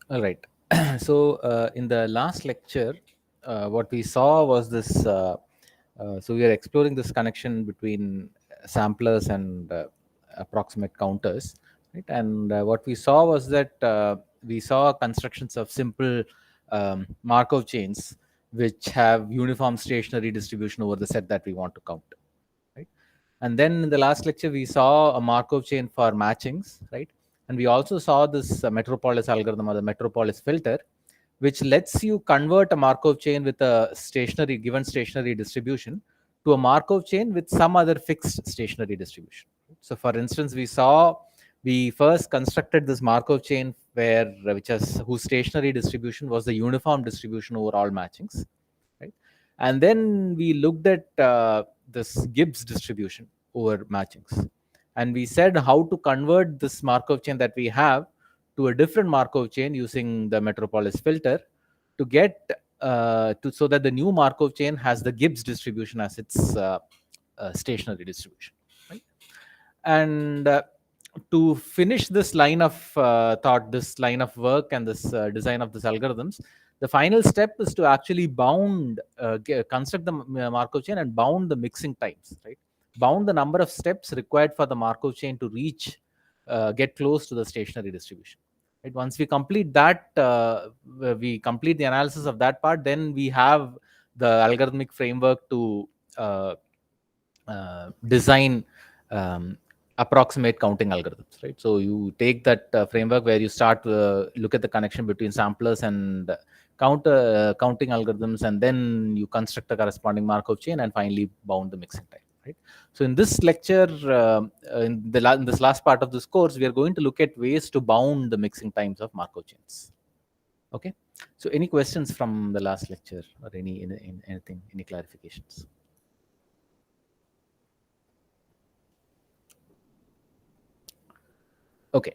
All right. So in the last lecture, what we saw was this. So we are exploring this connection between samplers and approximate counters, right? And what we saw was that we saw constructions of simple Markov chains which have uniform stationary distribution over the set that we want to count, right? And then in the last lecture, we saw a Markov chain for matchings, right? And we also saw this Metropolis algorithm or the Metropolis filter, which lets you convert a Markov chain with a given stationary distribution to a Markov chain with some other fixed stationary distribution. So for instance, we first constructed this Markov chain whose stationary distribution was the uniform distribution over all matchings, right? And then we looked at this Gibbs distribution over matchings, and we said how to convert this Markov chain that we have to a different Markov chain using the Metropolis filter to get so that the new Markov chain has the Gibbs distribution as its stationary distribution, right? And to finish this line of thought, this line of work, and this design of this algorithms, the final step is to actually construct the Markov chain and bound the mixing times, right? Bound the number of steps required for the Markov chain to get close to the stationary distribution. Right? Once we complete the analysis of that part, then we have the algorithmic framework to design approximate counting algorithms, right? So you take that framework where you start look at the connection between samplers and counting algorithms, and then you construct a corresponding Markov chain and finally bound the mixing time, right? So in this lecture, in this last part of this course, we are going to look at ways to bound the mixing times of Markov chains. Okay. So any questions from the last lecture, or anything, any clarifications? Okay.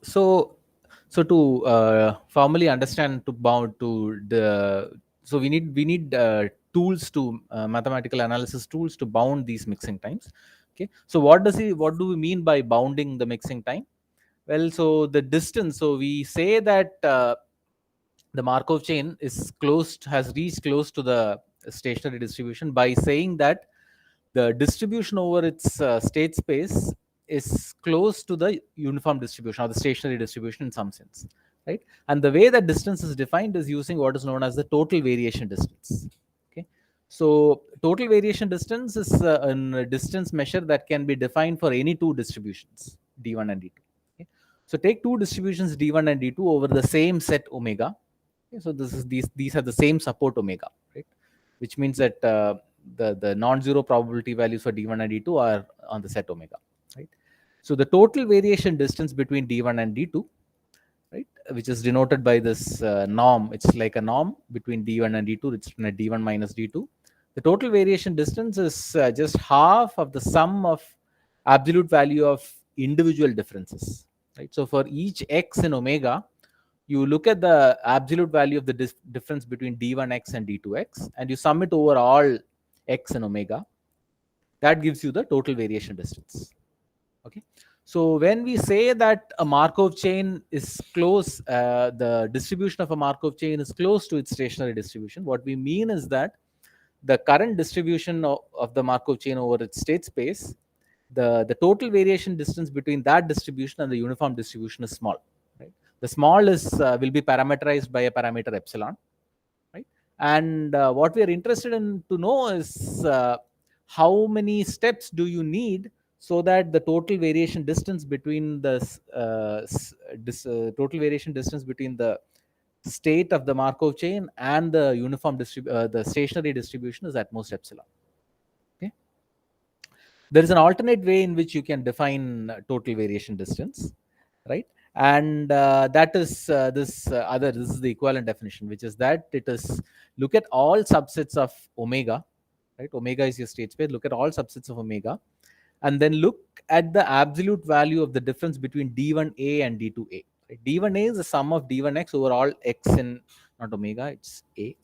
so to formally understand, to bound to the so we need tools to mathematical analysis tools to bound these mixing times. Okay, so what do we mean by bounding the mixing time? Well, so the distance, so we say that the Markov chain has reached close to the stationary distribution by saying that the distribution over its state space is close to the uniform distribution or the stationary distribution in some sense, right? And the way that distance is defined is using what is known as the total variation distance. Okay, so total variation distance is a distance measure that can be defined for any two distributions, d1 and d2. Okay? So take two distributions d1 and d2 over the same set omega. Okay? So these are the same support omega, right? Which means that the non-zero probability values for d1 and d2 are on the set omega, right? So the total variation distance between d1 and d2, right, which is denoted by this norm. It's like a norm between d1 and d2. It's d1 minus d2. The total variation distance is just half of the sum of absolute value of individual differences, right? So for each x in omega, you look at the absolute value of the difference between d1x and d2x, and you sum it over all x and omega. That gives you the total variation distance. Okay, so when we say that a Markov chain is close, the distribution of a Markov chain is close to its stationary distribution, what we mean is that the current distribution of the Markov chain over its state space, the total variation distance between that distribution and the uniform distribution is small, right? The small will be parameterized by a parameter epsilon, right? And what we are interested in to know is how many steps do you need so that the total variation distance between total variation distance between the state of the Markov chain and the the stationary distribution is at most epsilon. Okay, there is an alternate way in which you can define total variation distance, right? And that is this is the equivalent definition, which is that it is look at all subsets of omega, right? Omega is your state space. Look at all subsets of omega, and then look at the absolute value of the difference between d1a and d2a, right? D1a is the sum of d1x over all x in, not omega, it's a.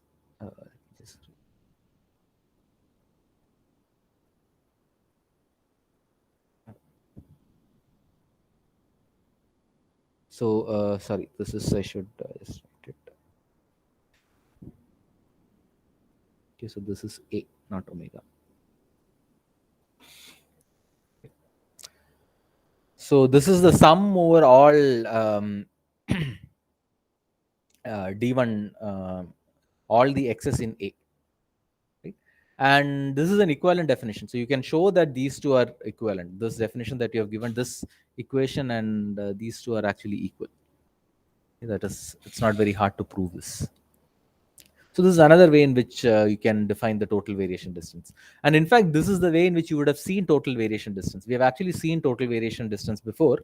uh, just So sorry, this is, I should just write it. Okay, so this is A, not omega. So this is the sum over all d1, all the x's in A. Right? And this is an equivalent definition. So you can show that these two are equivalent. This definition that you have given, this equation and these two are actually equal. That is, it's not very hard to prove this. So this is another way in which you can define the total variation distance. And in fact, this is the way in which you would have seen total variation distance. We have actually seen total variation distance before.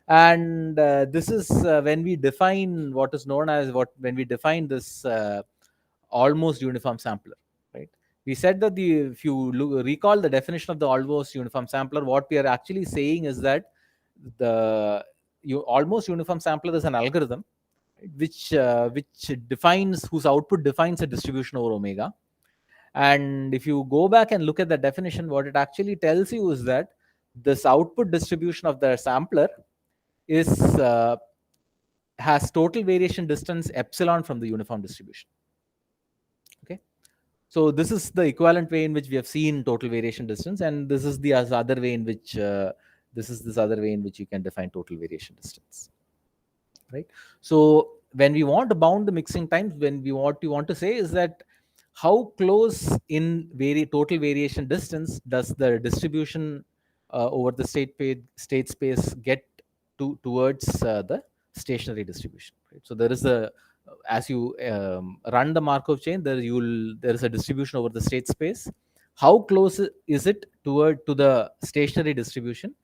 And this is when we define what is known as when we define this almost uniform sampler, right? We said that if you recall the definition of the almost uniform sampler, what we are actually saying is that the almost uniform sampler is an algorithm which defines, whose output defines a distribution over omega. And if you go back and look at the definition, what it actually tells you is that this output distribution of the sampler is has total variation distance epsilon from the uniform distribution. Okay, so this is the equivalent way in which we have seen total variation distance, and this is the other way in which this other way in which you can define total variation distance. Right. So when we want to bound the mixing times, when we want to say is that how close in total variation distance does the distribution over the state space get towards the stationary distribution. Right? So there is a, as you run the Markov chain, there is a distribution over the state space. How close is it to the stationary distribution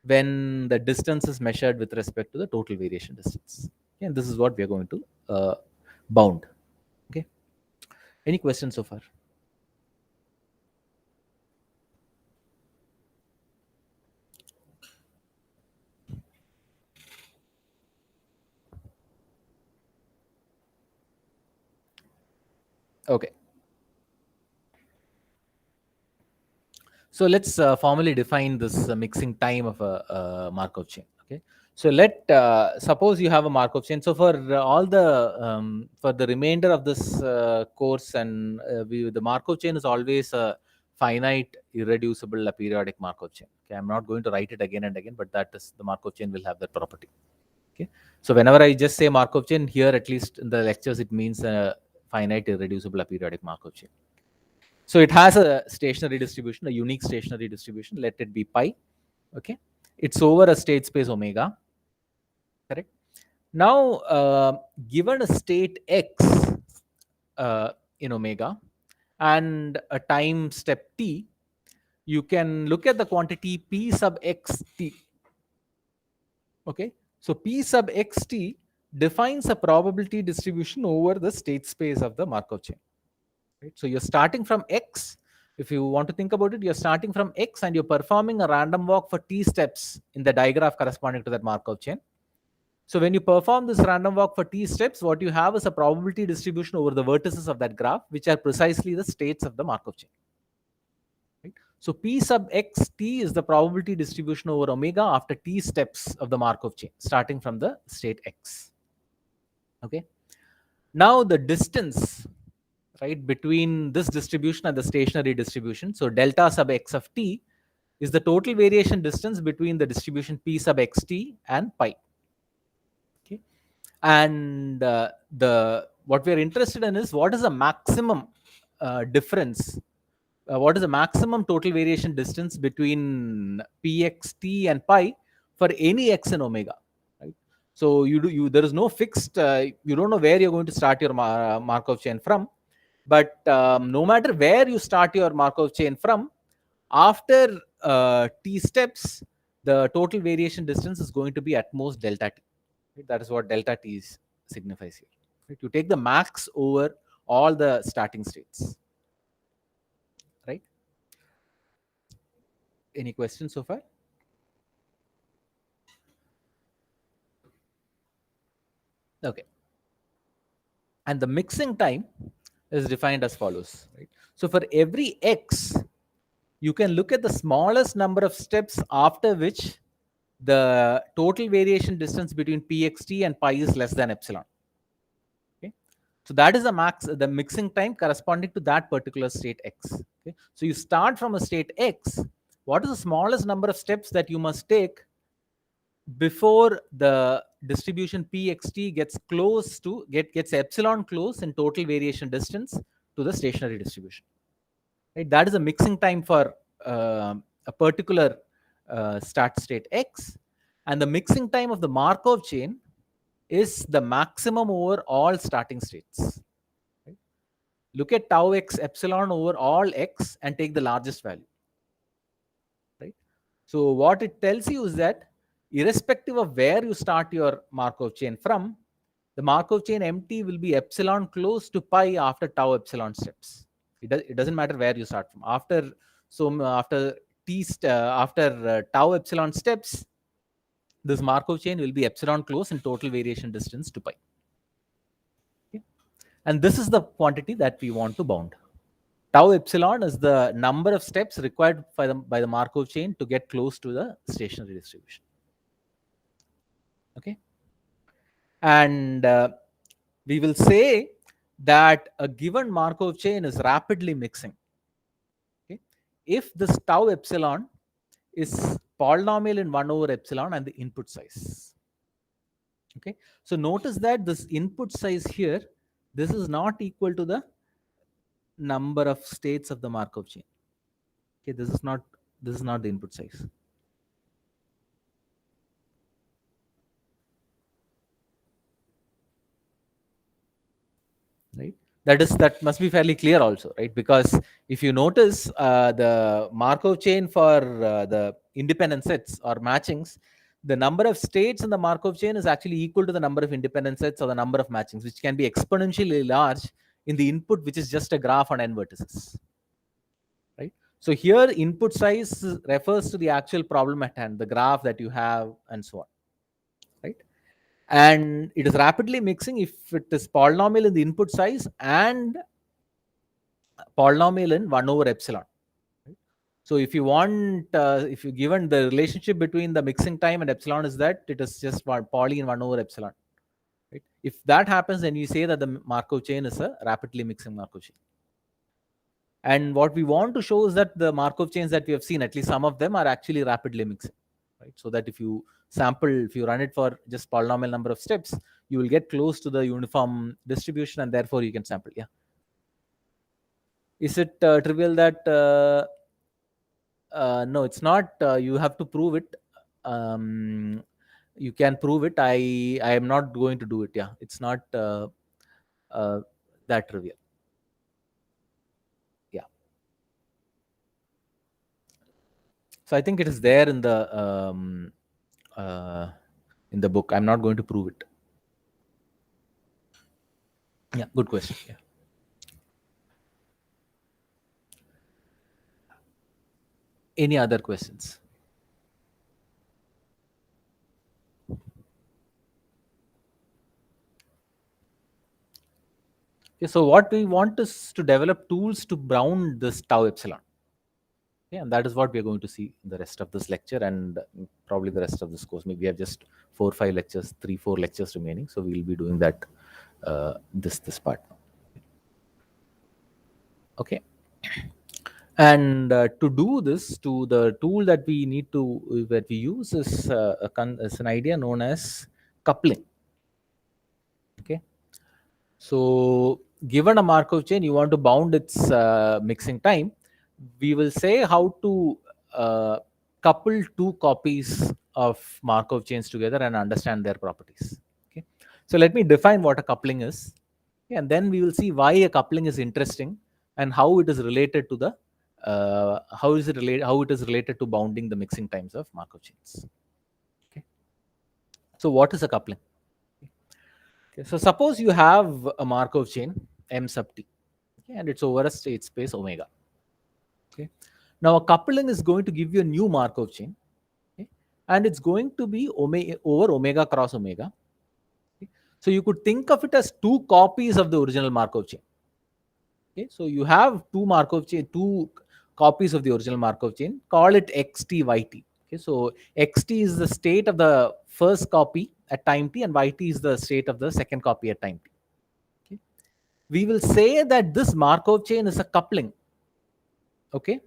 when the distance is measured with respect to the total variation distance? Okay, and this is what we are going to bound. Okay, any questions so far? Okay, so let's formally define this mixing time of a Markov chain. Okay, so suppose you have a Markov chain. So for all the for the remainder of this course, and the Markov chain is always a finite, irreducible, aperiodic Markov chain. Okay, I'm not going to write it again and again, but that is, the Markov chain will have that property. Okay, so whenever I just say Markov chain here, at least in the lectures, it means a finite, irreducible, aperiodic Markov chain. So it has a stationary distribution, a unique stationary distribution. Let it be pi. Okay, it's over a state space omega. Correct. Now, given a state x in omega and a time step t, you can look at the quantity p sub xt. Okay, so p sub xt defines a probability distribution over the state space of the Markov chain. Right? So you're starting from x. If you want to think about it, you're starting from x and you're performing a random walk for t steps in the digraph corresponding to that Markov chain. So when you perform this random walk for t steps, what you have is a probability distribution over the vertices of that graph, which are precisely the states of the Markov chain. Right? So p sub xt is the probability distribution over omega after t steps of the Markov chain, starting from the state x. Okay. Now the distance, right, between this distribution and the stationary distribution, so delta sub x of t, is the total variation distance between the distribution p sub xt and pi. Okay, and what we are interested in is what is the maximum difference, what is the maximum total variation distance between pxt and pi for any x in omega. Right? So there is no fixed, you don't know where you're going to start your Markov chain from. But no matter where you start your Markov chain from, after t steps, the total variation distance is going to be at most delta t. Right? That is what delta t signifies here. Right? You take the max over all the starting states. Right? Any questions so far? Okay. And the mixing time is defined as follows. Right? So for every x, you can look at the smallest number of steps after which the total variation distance between pxt and pi is less than epsilon. Okay, so that is the mixing time corresponding to that particular state x. Okay, so you start from a state x. What is the smallest number of steps that you must take before the distribution pxt gets close to gets epsilon close in total variation distance to the stationary distribution? Right, that is a mixing time for a particular start state x, and the mixing time of the Markov chain is the maximum over all starting states. Right? Look at tau x epsilon over all x and take the largest value. Right? So what it tells you is that irrespective of where you start your Markov chain from, the Markov chain MT will be epsilon close to pi after tau epsilon steps. It doesn't matter where you start from. After tau epsilon steps, this Markov chain will be epsilon close in total variation distance to pi. Okay? And this is the quantity that we want to bound. Tau epsilon is the number of steps required by the Markov chain to get close to the stationary distribution. Okay, and we will say that a given Markov chain is rapidly mixing. Okay, if this tau epsilon is polynomial in 1 over epsilon and the input size. Okay, so notice that this input size here, this is not equal to the number of states of the Markov chain. Okay, this is not the input size. Right, that must be fairly clear also, right? Because if you notice the Markov chain for the independent sets or matchings, the number of states in the Markov chain is actually equal to the number of independent sets or the number of matchings, which can be exponentially large in the input, which is just a graph on n vertices. Right, so here input size refers to the actual problem at hand, the graph that you have and so on. Right, and it is rapidly mixing if it is polynomial in the input size and polynomial in 1 over epsilon. Right? So if you want, if you given the relationship between the mixing time and epsilon is that it is just poly in 1 over epsilon. Right? If that happens, then you say that the Markov chain is a rapidly mixing Markov chain. And what we want to show is that the Markov chains that we have seen, at least some of them, are actually rapidly mixing. Right? So that if you run it for just polynomial number of steps, you will get close to the uniform distribution, and therefore you can sample. Yeah. Is it trivial that no, it's not. You have to prove it. You can prove it. I am not going to do it. Yeah, it's not that trivial. Yeah. So I think it is there in the book. I'm not going to prove it. Yeah, good question. Yeah. Any other questions? Okay, so what we want is to develop tools to bound this tau epsilon. Okay, and that is what we are going to see in the rest of this lecture and probably the rest of this course. Maybe we have just 4 or 5 lectures, 3 or 4 lectures remaining. So we will be doing that this part now. Okay. And to do this, the tool that we use is an idea known as coupling. Okay. So given a Markov chain, you want to bound its mixing time. We will say how to couple 2 copies of Markov chains together and understand their properties. Okay. So let me define what a coupling is. Okay, and then we will see why a coupling is interesting and how it is related to the how it is related to bounding the mixing times of Markov chains. Okay. So what is a coupling? Okay, so suppose you have a Markov chain M sub t, okay, and it's over a state space omega. Okay. Now a coupling is going to give you a new Markov chain, okay, and it's going to be over omega cross omega. Okay. So you could think of it as 2 copies of the original Markov chain. Okay, so you have 2 copies of the original Markov chain. Call it xt yt. Okay, so xt is the state of the first copy at time t, and yt is the state of the second copy at time t. Okay. We will say that this Markov chain is a coupling. Okay,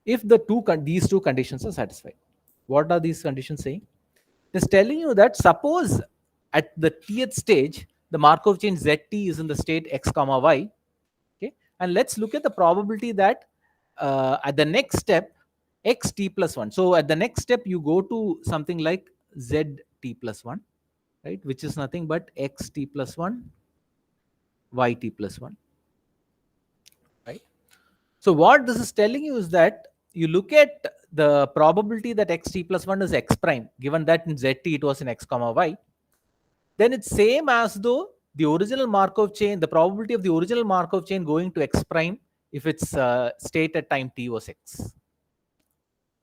if these two conditions are satisfied. What are these conditions saying? It's telling you that suppose at the tth stage, the Markov chain zt is in the state x comma y. Okay, and let's look at the probability that at the next step xt plus 1. So at the next step you go to something like zt plus 1, right, which is nothing but xt plus 1 yt plus 1, right? So what this is telling you is that you look at the probability that xt plus 1 is x prime, given that in zt it was in x comma y, then it's same as though the original Markov chain, the probability of the original Markov chain going to x prime if its state at time t was x.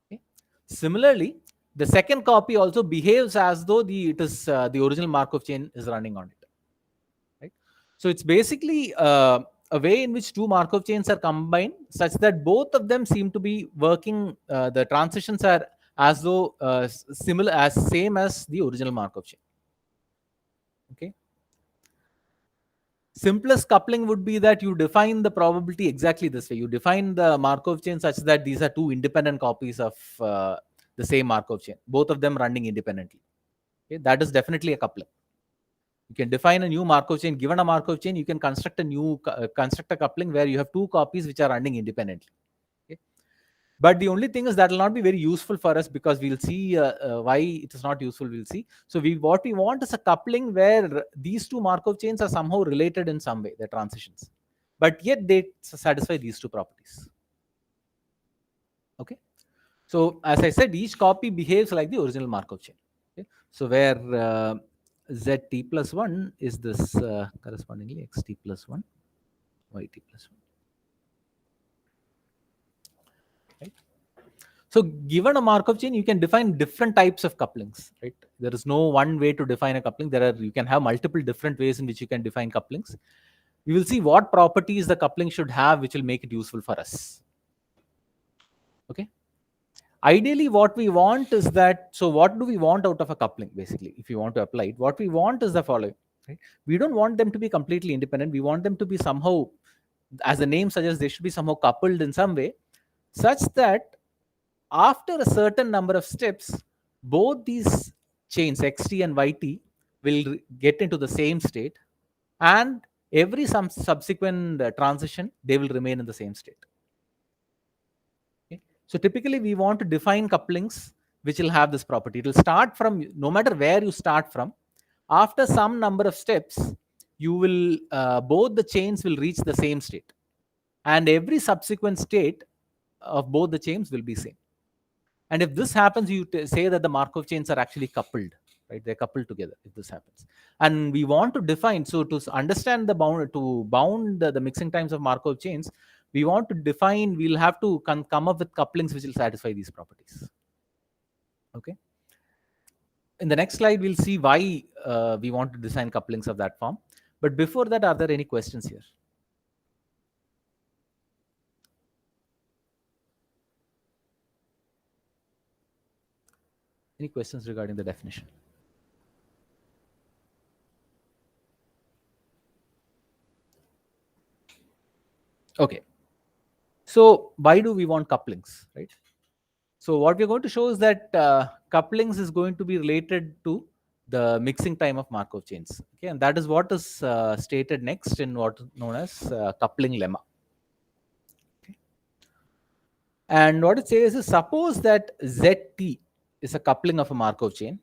Okay. Similarly, the second copy also behaves as though the original Markov chain is running on it. Right? So it's basically a way in which two Markov chains are combined such that both of them seem to be working. The transitions are as though similar, as same as the original Markov chain. Okay. Simplest coupling would be that you define the probability exactly this way. You define the Markov chain such that these are two independent copies of the same Markov chain, both of them running independently. Okay, that is definitely a coupling. You can define a new Markov chain. Given a Markov chain, you can construct a coupling where you have two copies which are running independently. Okay? But the only thing is that will not be very useful for us, because we'll see why it is not useful. We'll see. So what we want is a coupling where these two Markov chains are somehow related in some way, the transitions, but yet they satisfy these two properties. Okay. So as I said, each copy behaves like the original Markov chain. Okay? So where zt plus 1 is this correspondingly xt plus 1 yt plus 1. Right? So given a Markov chain, you can define different types of couplings. Right? There is no one way to define a coupling. You can have multiple different ways in which you can define couplings. We will see what properties the coupling should have which will make it useful for us. Okay. Ideally, what we want is that, so what do we want out of a coupling? Basically, if you want to apply it, what we want is the following. Right? We don't want them to be completely independent. We want them to be somehow, as the name suggests, they should be somehow coupled in some way, such that after a certain number of steps, both these chains xt and yt will get into the same state, and every subsequent transition, they will remain in the same state. So typically we want to define couplings which will have this property. It will start from, no matter where you start from, after some number of steps, you will both the chains will reach the same state, and every subsequent state of both the chains will be same. And if this happens, you say that the Markov chains are actually coupled, right? They're coupled together if this happens. And we want to define, so to understand the bound the mixing times of Markov chains, we want to define, we'll have to come up with couplings which will satisfy these properties. Okay. In the next slide, we'll see why we want to design couplings of that form. But before that, are there any questions here? Any questions regarding the definition? Okay. So why do we want couplings, right? So what we're going to show is that couplings is going to be related to the mixing time of Markov chains. Okay, and that is what is stated next in what is known as coupling lemma. Okay. And what it says is, suppose that zt is a coupling of a Markov chain,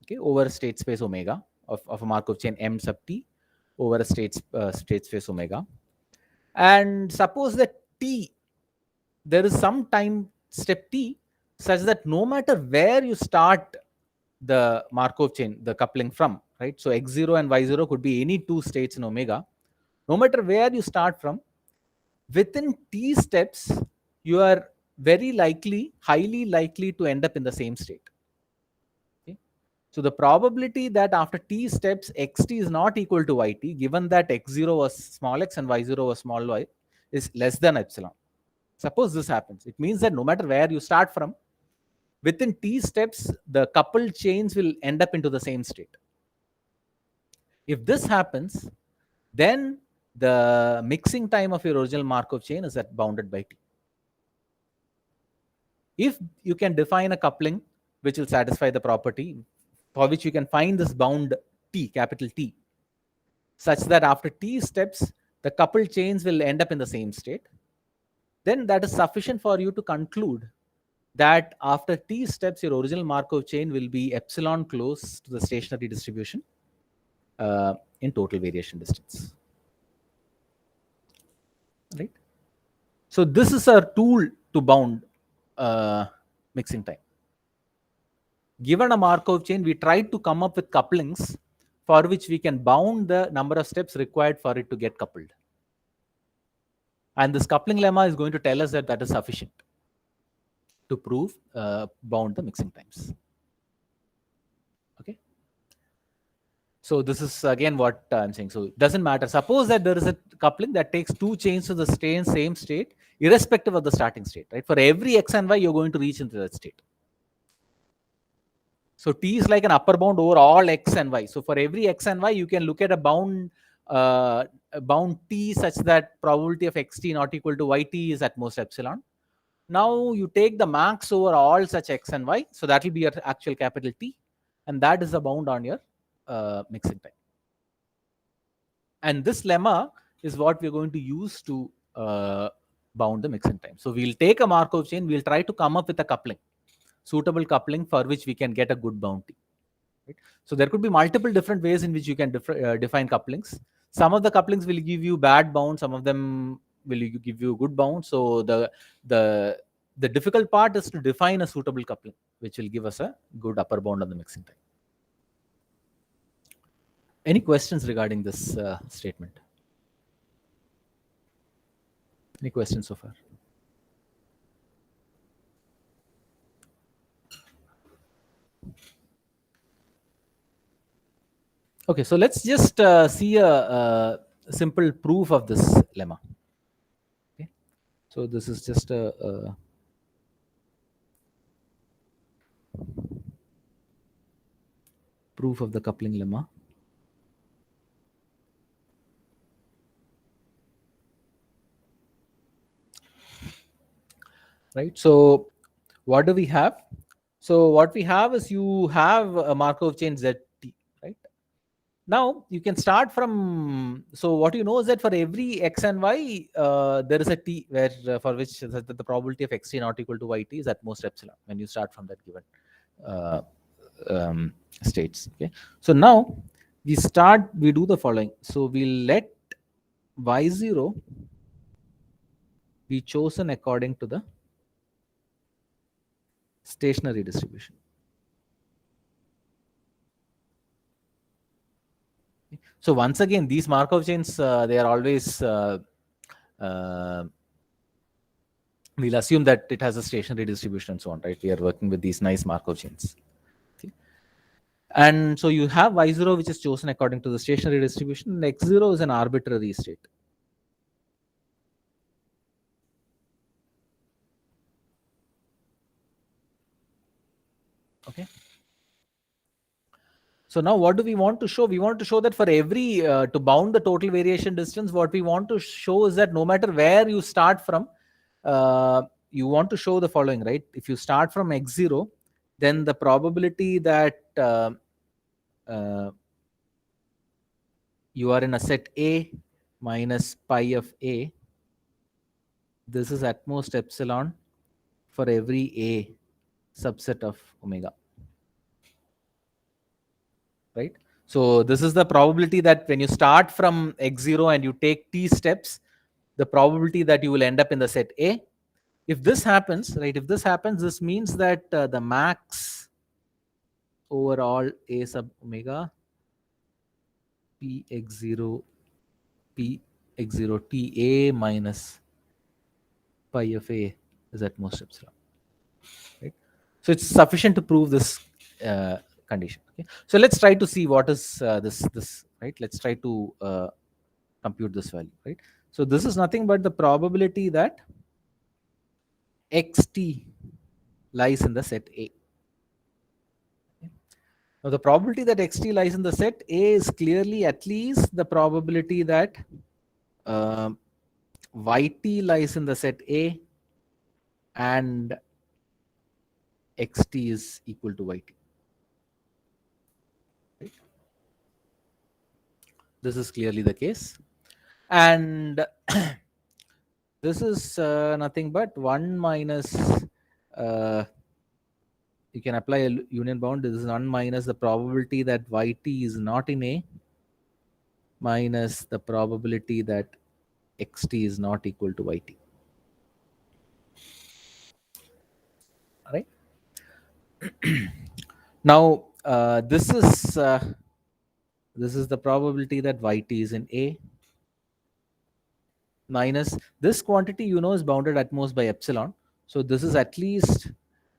okay, over a state space omega of a Markov chain m sub t over a state space omega, and suppose that t, there is some time step t such that no matter where you start the Markov chain, the coupling from, right? So x0 and y0 could be any two states in omega. No matter where you start from, within t steps, you are very likely, highly likely to end up in the same state. Okay? So the probability that after t steps, xt is not equal to yt, given that x0 was small x and y0 was small y, is less than epsilon. Suppose this happens, it means that no matter where you start from, within t steps, the coupled chains will end up into the same state. If this happens, then the mixing time of your original Markov chain is at bounded by t. If you can define a coupling which will satisfy the property for which you can find this bound t, capital T, such that after t steps, the coupled chains will end up in the same state, then that is sufficient for you to conclude that after t steps, your original Markov chain will be epsilon close to the stationary distribution in total variation distance. Right? So this is our tool to bound mixing time. Given a Markov chain, we try to come up with couplings for which we can bound the number of steps required for it to get coupled. And this coupling lemma is going to tell us that that is sufficient to prove bound the mixing times. Okay. So this is again what I'm saying. So it doesn't matter. Suppose that there is a coupling that takes two chains to the same state, irrespective of the starting state, right? For every x and y, you're going to reach into that state. So t is like an upper bound over all x and y. So for every x and y, you can look at a bound t such that probability of xt not equal to yt is at most epsilon. Now you take the max over all such x and y. So that will be your actual capital T. And that is the bound on your mixing time. And this lemma is what we're going to use to bound the mixing time. So we'll take a Markov chain. We'll try to come up with a coupling, suitable coupling for which we can get a good bound T. Right? So there could be multiple different ways in which you can define couplings. Some of the couplings will give you bad bound. Some of them will give you good bound. So the difficult part is to define a suitable coupling, which will give us a good upper bound on the mixing time. Any questions regarding this statement? Any questions so far? Okay, so let's just see a simple proof of this lemma. Okay, so this is just a proof of the coupling lemma. Right, so what do we have? So what we have is you have a Markov chain zt, right? Now you can start from, so what you know is that for every x and y, there is a t where for which the probability of xt not equal to yt is at most epsilon when you start from that given states. Okay, so now we do the following. So we'll let y0 be chosen according to the stationary distribution. So once again, these Markov chains, they are always, we'll assume that it has a stationary distribution and so on, right? We are working with these nice Markov chains. Okay. And so you have y0, which is chosen according to the stationary distribution, and x0 is an arbitrary state. Okay. So now what do we want to show? We want to show that for every, to bound the total variation distance, what we want to show is that no matter where you start from, you want to show the following, right? If you start from x0, then the probability that you are in a set A minus pi of A, this is at most epsilon for every A subset of omega. Right? So this is the probability that when you start from x0 and you take t steps, the probability that you will end up in the set A. If this happens, right? If this happens, this means that the max over all A sub omega p x0 t A minus pi of A is at most epsilon. Right? So it's sufficient to prove this condition. Okay, so let's try to see what is this, right? Let's try to compute this value, right? So this is nothing but the probability that xt lies in the set A. Now, the probability that xt lies in the set A is clearly at least the probability that uh, yt lies in the set A and xt is equal to yt. Right? This is clearly the case. And this is nothing but 1 minus, you can apply a union bound. This is 1 minus the probability that yt is not in A minus the probability that xt is not equal to yt. Right? Now, this is the probability that yt is in A minus this quantity, is bounded at most by epsilon. So this is at least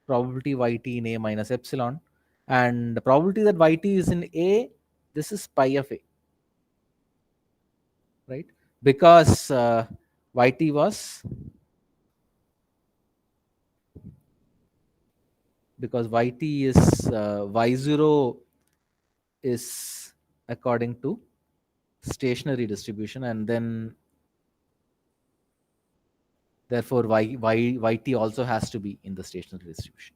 probability yt in A minus epsilon. And the probability that yt is in A, this is pi of A. Right? Because yt was, because yt is y0 is according to stationary distribution, and then therefore yt also has to be in the stationary distribution.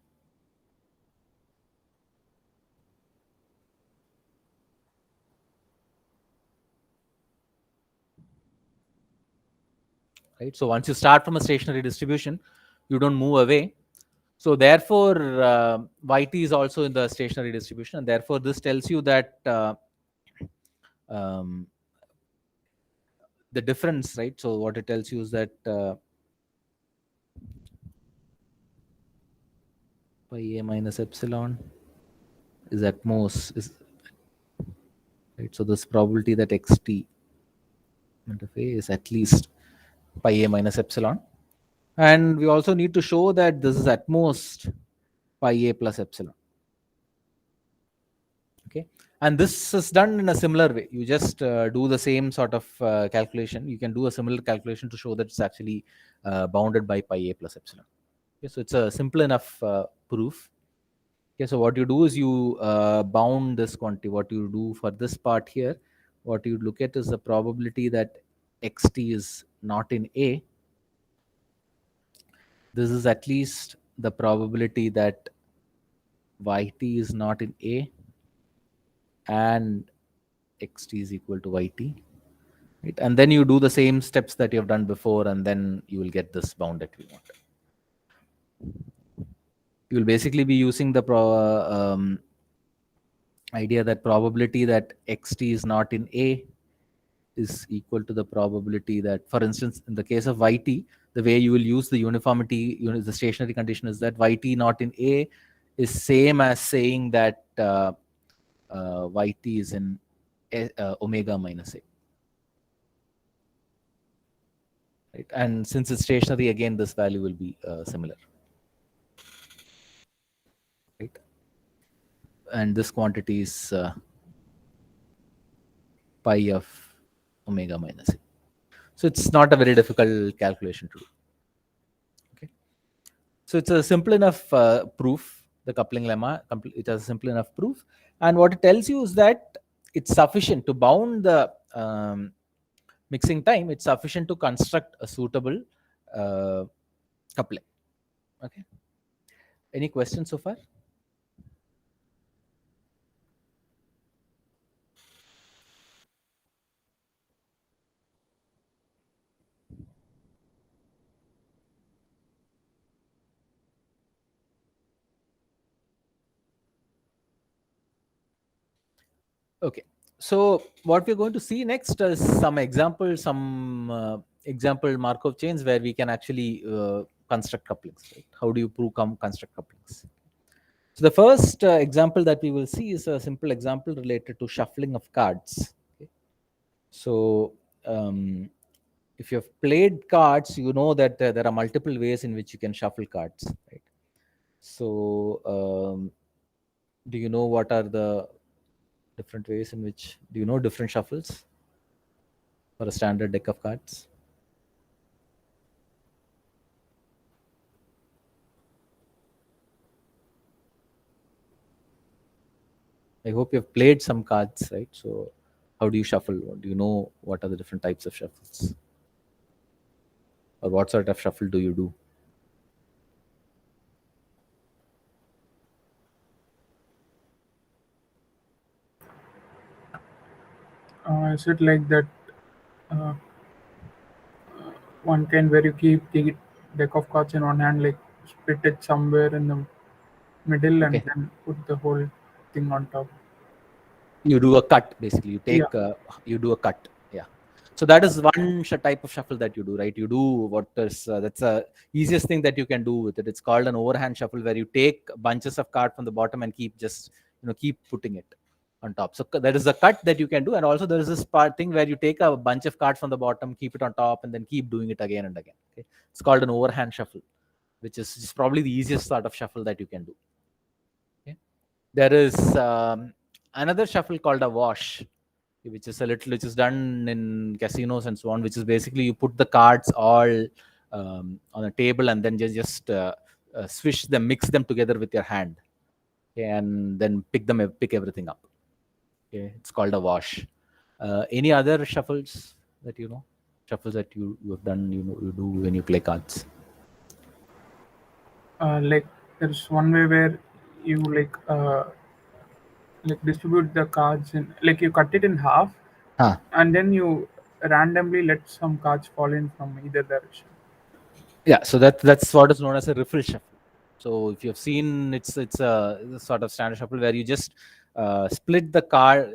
Right? So once you start from a stationary distribution, you don't move away. So therefore, yt is also in the stationary distribution, and therefore this tells you that um, the difference, right? So what it tells you is that pi A minus epsilon is at most is right. So this probability that xt of A is at least pi A minus epsilon, and we also need to show that this is at most pi A plus epsilon. Okay, and this is done in a similar way. You just do the same sort of calculation. You can do a similar calculation to show that it's actually bounded by pi A plus epsilon. Okay, so it's a simple enough proof. Okay, so what you do is you bound this quantity. What you do for this part here, what you look at is the probability that xt is not in A. This is at least the probability that yt is not in A and xt is equal to yt. Right? And then you do the same steps that you have done before, and then you will get this bound that we want. You will basically be using the idea that probability that xt is not in A is equal to the probability that, for instance, in the case of yt, the way you will use the uniformity, the stationary condition is that yt not in A is same as saying that yt is in omega minus A. Right? And since it's stationary, again, this value will be similar. Right? And this quantity is pi of omega minus A. So it's not a very difficult calculation to do. Okay. So it's a simple enough proof, the coupling lemma. It has a simple enough proof. And what it tells you is that it's sufficient to bound the mixing time. It's sufficient to construct a suitable coupling. Okay. Any questions so far? Okay. So what we're going to see next is some example Markov chains where we can actually construct couplings. Right? How do you construct couplings? So the first example that we will see is a simple example related to shuffling of cards. Okay? So if you have played cards, you know that there are multiple ways in which you can shuffle cards. Right? So do you know what are the different ways in which, do you know different shuffles for a standard deck of cards? I hope you've played some cards, right? So how do you shuffle? Do you know what are the different types of shuffles? Or what sort of shuffle do you do? Is it like that uh, one kind where you keep the deck of cards in one hand, like split it somewhere in the middle, and Okay. then put the whole thing on top? You do a cut, basically. Yeah. You do a cut. Yeah. So that is one type of shuffle that you do, right? You do what is that's the easiest thing that you can do with it. It's called an overhand shuffle, where you take bunches of cards from the bottom and keep just keep putting it on top. So there is a cut that you can do, and also there is this part thing where you take a bunch of cards from the bottom, keep it on top, and then keep doing it again and again. Okay, it's called an overhand shuffle, which is just probably the easiest sort of shuffle that you can do. Okay, there is another shuffle called a wash, which is done in casinos and so on, which is basically you put the cards all on a table and then just swish them, mix them together with your hand, okay, and then pick everything up. Okay, it's called a wash. Any other shuffles that you know? Shuffles that you have done, you do when you play cards? Like there's one way where you like distribute the cards in, like you cut it in half, Huh. and then you randomly let some cards fall in from either direction. Yeah, so that's what is known as a riffle shuffle. So if you've seen, it's a sort of standard shuffle where you just split the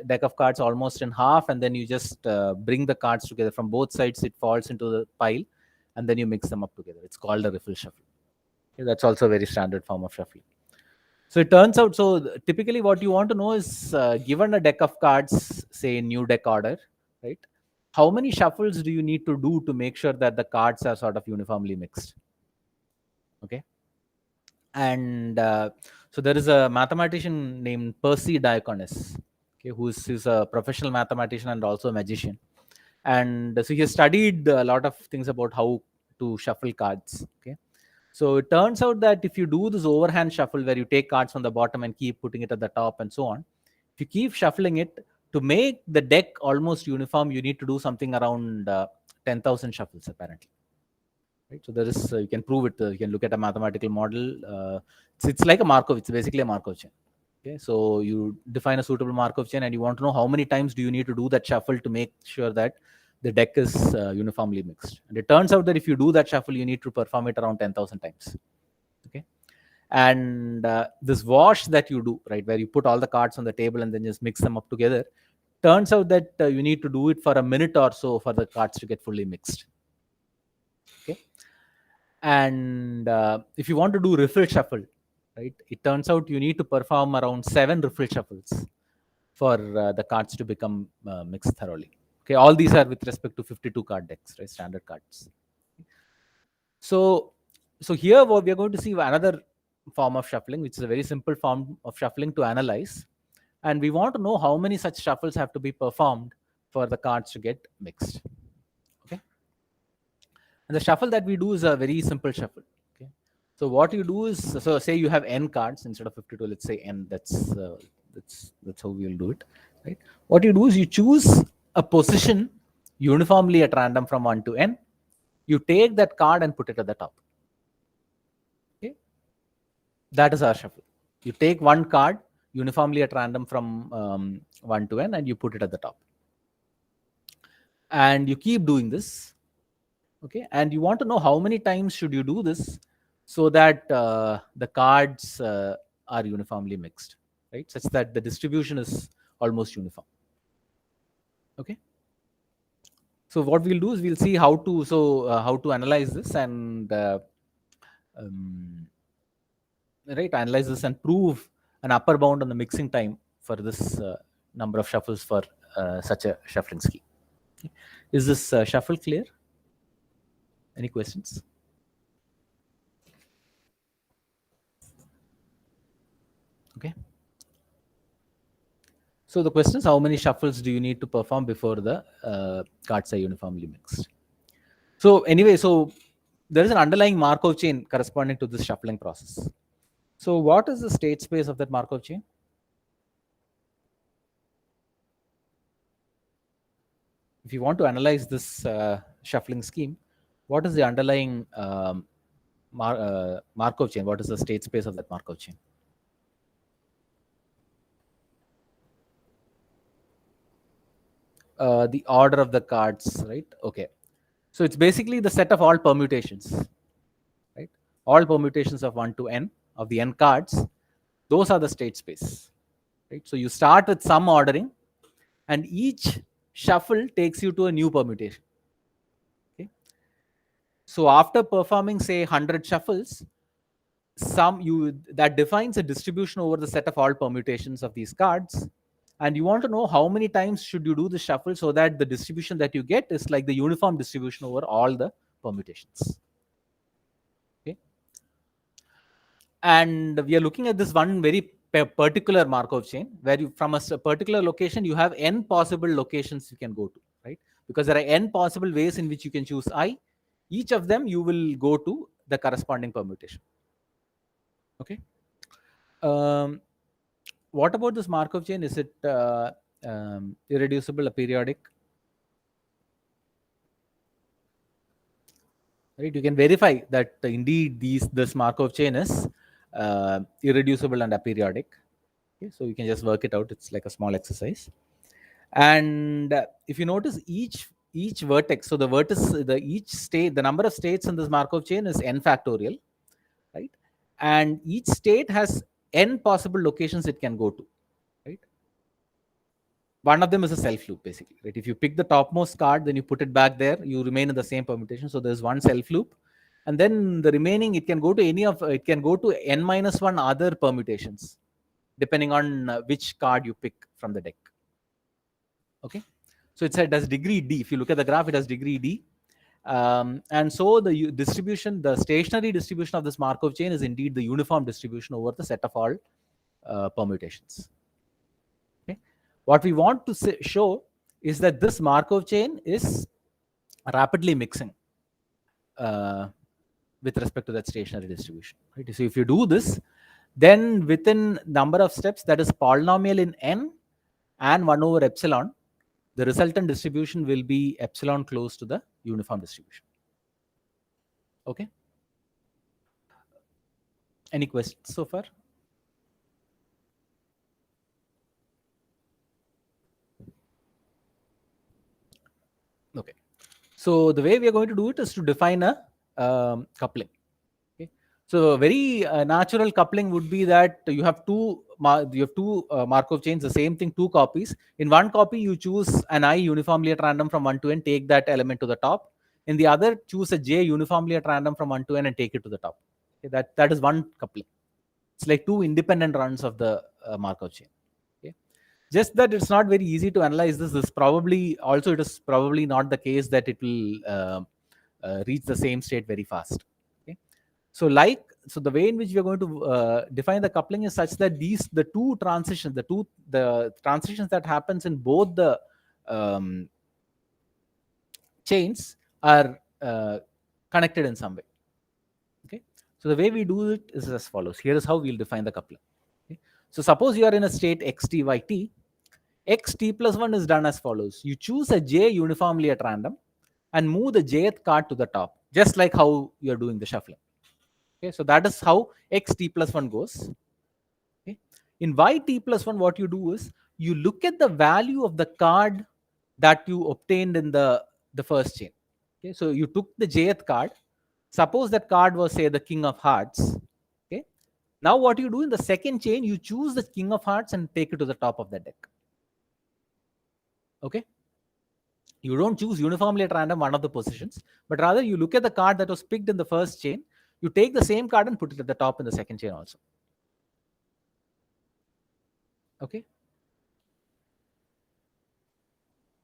deck of cards almost in half, and then you just bring the cards together from both sides. It falls into the pile, and then you mix them up together. It's called a riffle shuffle. Okay, that's also a very standard form of shuffling. So it turns out, so typically what you want to know is, given a deck of cards, say in new deck order, right? How many shuffles do you need to do to make sure that the cards are sort of uniformly mixed? Okay. And so there is a mathematician named Percy Diaconis, okay, who's a professional mathematician and also a magician. And so he has studied a lot of things about how to shuffle cards. Okay. So it turns out that if you do this overhand shuffle where you take cards from the bottom and keep putting it at the top and so on, if you keep shuffling it, to make the deck almost uniform, you need to do something around 10,000 shuffles apparently. Right? So there is, you can prove it. You can look at a mathematical model. It's like a Markov. It's basically a Markov chain. Okay, so you define a suitable Markov chain, and you want to know how many times do you need to do that shuffle to make sure that the deck is uniformly mixed. And it turns out that if you do that shuffle, you need to perform it around 10,000 times. Okay, and this wash that you do, right, where you put all the cards on the table and then just mix them up together, turns out that you need to do it for a minute or so for the cards to get fully mixed. Okay, and if you want to do riffle shuffle, right, it turns out you need to perform around 7 riffle shuffles for the cards to become mixed thoroughly. Okay, all these are with respect to 52 card decks, right, standard cards. So here we are going to see another form of shuffling, which is a very simple form of shuffling to analyze, and we want to know how many such shuffles have to be performed for the cards to get mixed. Okay, and the shuffle that we do is a very simple shuffle. Okay, so what you do is, so say you have n cards instead of 52, let's say n. That's how we'll do it, right? What you do is you choose a position uniformly at random from 1 to n. You take that card and put it at the top. Okay, that is our shuffle. You take one card uniformly at random from 1 to n, and you put it at the top. And you keep doing this. Okay, and you want to know how many times should you do this so that the cards are uniformly mixed, right, such that the distribution is almost uniform. Okay, so what we'll do is we'll see how to analyze this and um, right, analyze this and prove an upper bound on the mixing time for this number of shuffles for such a shuffling scheme. Okay. Is this shuffle clear? Any questions? Okay. So the question is, how many shuffles do you need to perform before the cards are uniformly mixed? So anyway, so there is an underlying Markov chain corresponding to this shuffling process. So what is the state space of that Markov chain? if you want to analyze this shuffling scheme, what is the underlying Markov chain? What is the state space of that Markov chain? The order of the cards, right? Okay. So it's basically the set of all permutations, right? All permutations of 1 to n of the n cards, those are the state space, right? So you start with some ordering, and each shuffle takes you to a new permutation. Okay. So after performing, say, 100 shuffles, that defines a distribution over the set of all permutations of these cards, and you want to know how many times should you do the shuffle so that the distribution that you get is like the uniform distribution over all the permutations. Okay. And we are looking at this one very particular Markov chain where you, from a particular location, you have n possible locations you can go to, right? Because there are n possible ways in which you can choose I. Each of them you will go to the corresponding permutation. Okay. What about this Markov chain? Is it irreducible, aperiodic? Right, you can verify that indeed this Markov chain is irreducible and aperiodic. Okay, so you can just work it out. It's like a small exercise. And if you notice each vertex, so the vertex, each state, the number of states in this Markov chain is n factorial, right? And each state has n possible locations it can go to, right? One of them is a self loop, basically, right? If you pick the topmost card, then you put it back there, you remain in the same permutation. So there's one self loop, and then the remaining, it can go to it can go to n minus one other permutations, depending on which card you pick from the deck. Okay, so it has degree d. If you look at the graph, it has degree d. And so the distribution, the stationary distribution of this Markov chain is indeed the uniform distribution over the set of all permutations. Okay. What we want to show is that this Markov chain is rapidly mixing with respect to that stationary distribution. Right? So if you do this, then within number of steps, that is polynomial in n and 1 over epsilon, the resultant distribution will be epsilon close to the uniform distribution. Okay. Any questions so far? Okay. So the way we are going to do it is to define a coupling. Okay. So a very natural coupling would be that you have two Markov chains, the same thing, two copies. In one copy, you choose an I uniformly at random from 1 to n, take that element to the top. In the other, choose a j uniformly at random from 1 to n and take it to the top. Okay. That is one coupling. It's like two independent runs of the Markov chain. Okay. Just that it's not very easy to analyze this. It is probably not the case that it will reach the same state very fast. Okay. So the way in which we are going to define the coupling is such that the transitions that happens in both the chains are connected in some way. Okay. So the way we do it is as follows. Here is how we'll define the coupling. Okay. So suppose you are in a state x t y t. X t plus 1 is done as follows. You choose a j uniformly at random and move the jth card to the top, just like how you're doing the shuffling. Okay, so that is how x t plus 1 goes. Okay. In y t plus 1, what you do is you look at the value of the card that you obtained in the first chain. Okay, so you took the jth card. Suppose that card was, say, the king of hearts. Okay. Now what you do in the second chain, you choose the king of hearts and take it to the top of the deck. Okay. You don't choose uniformly at random one of the positions, but rather you look at the card that was picked in the first chain, you take the same card and put it at the top in the second chain also. Okay.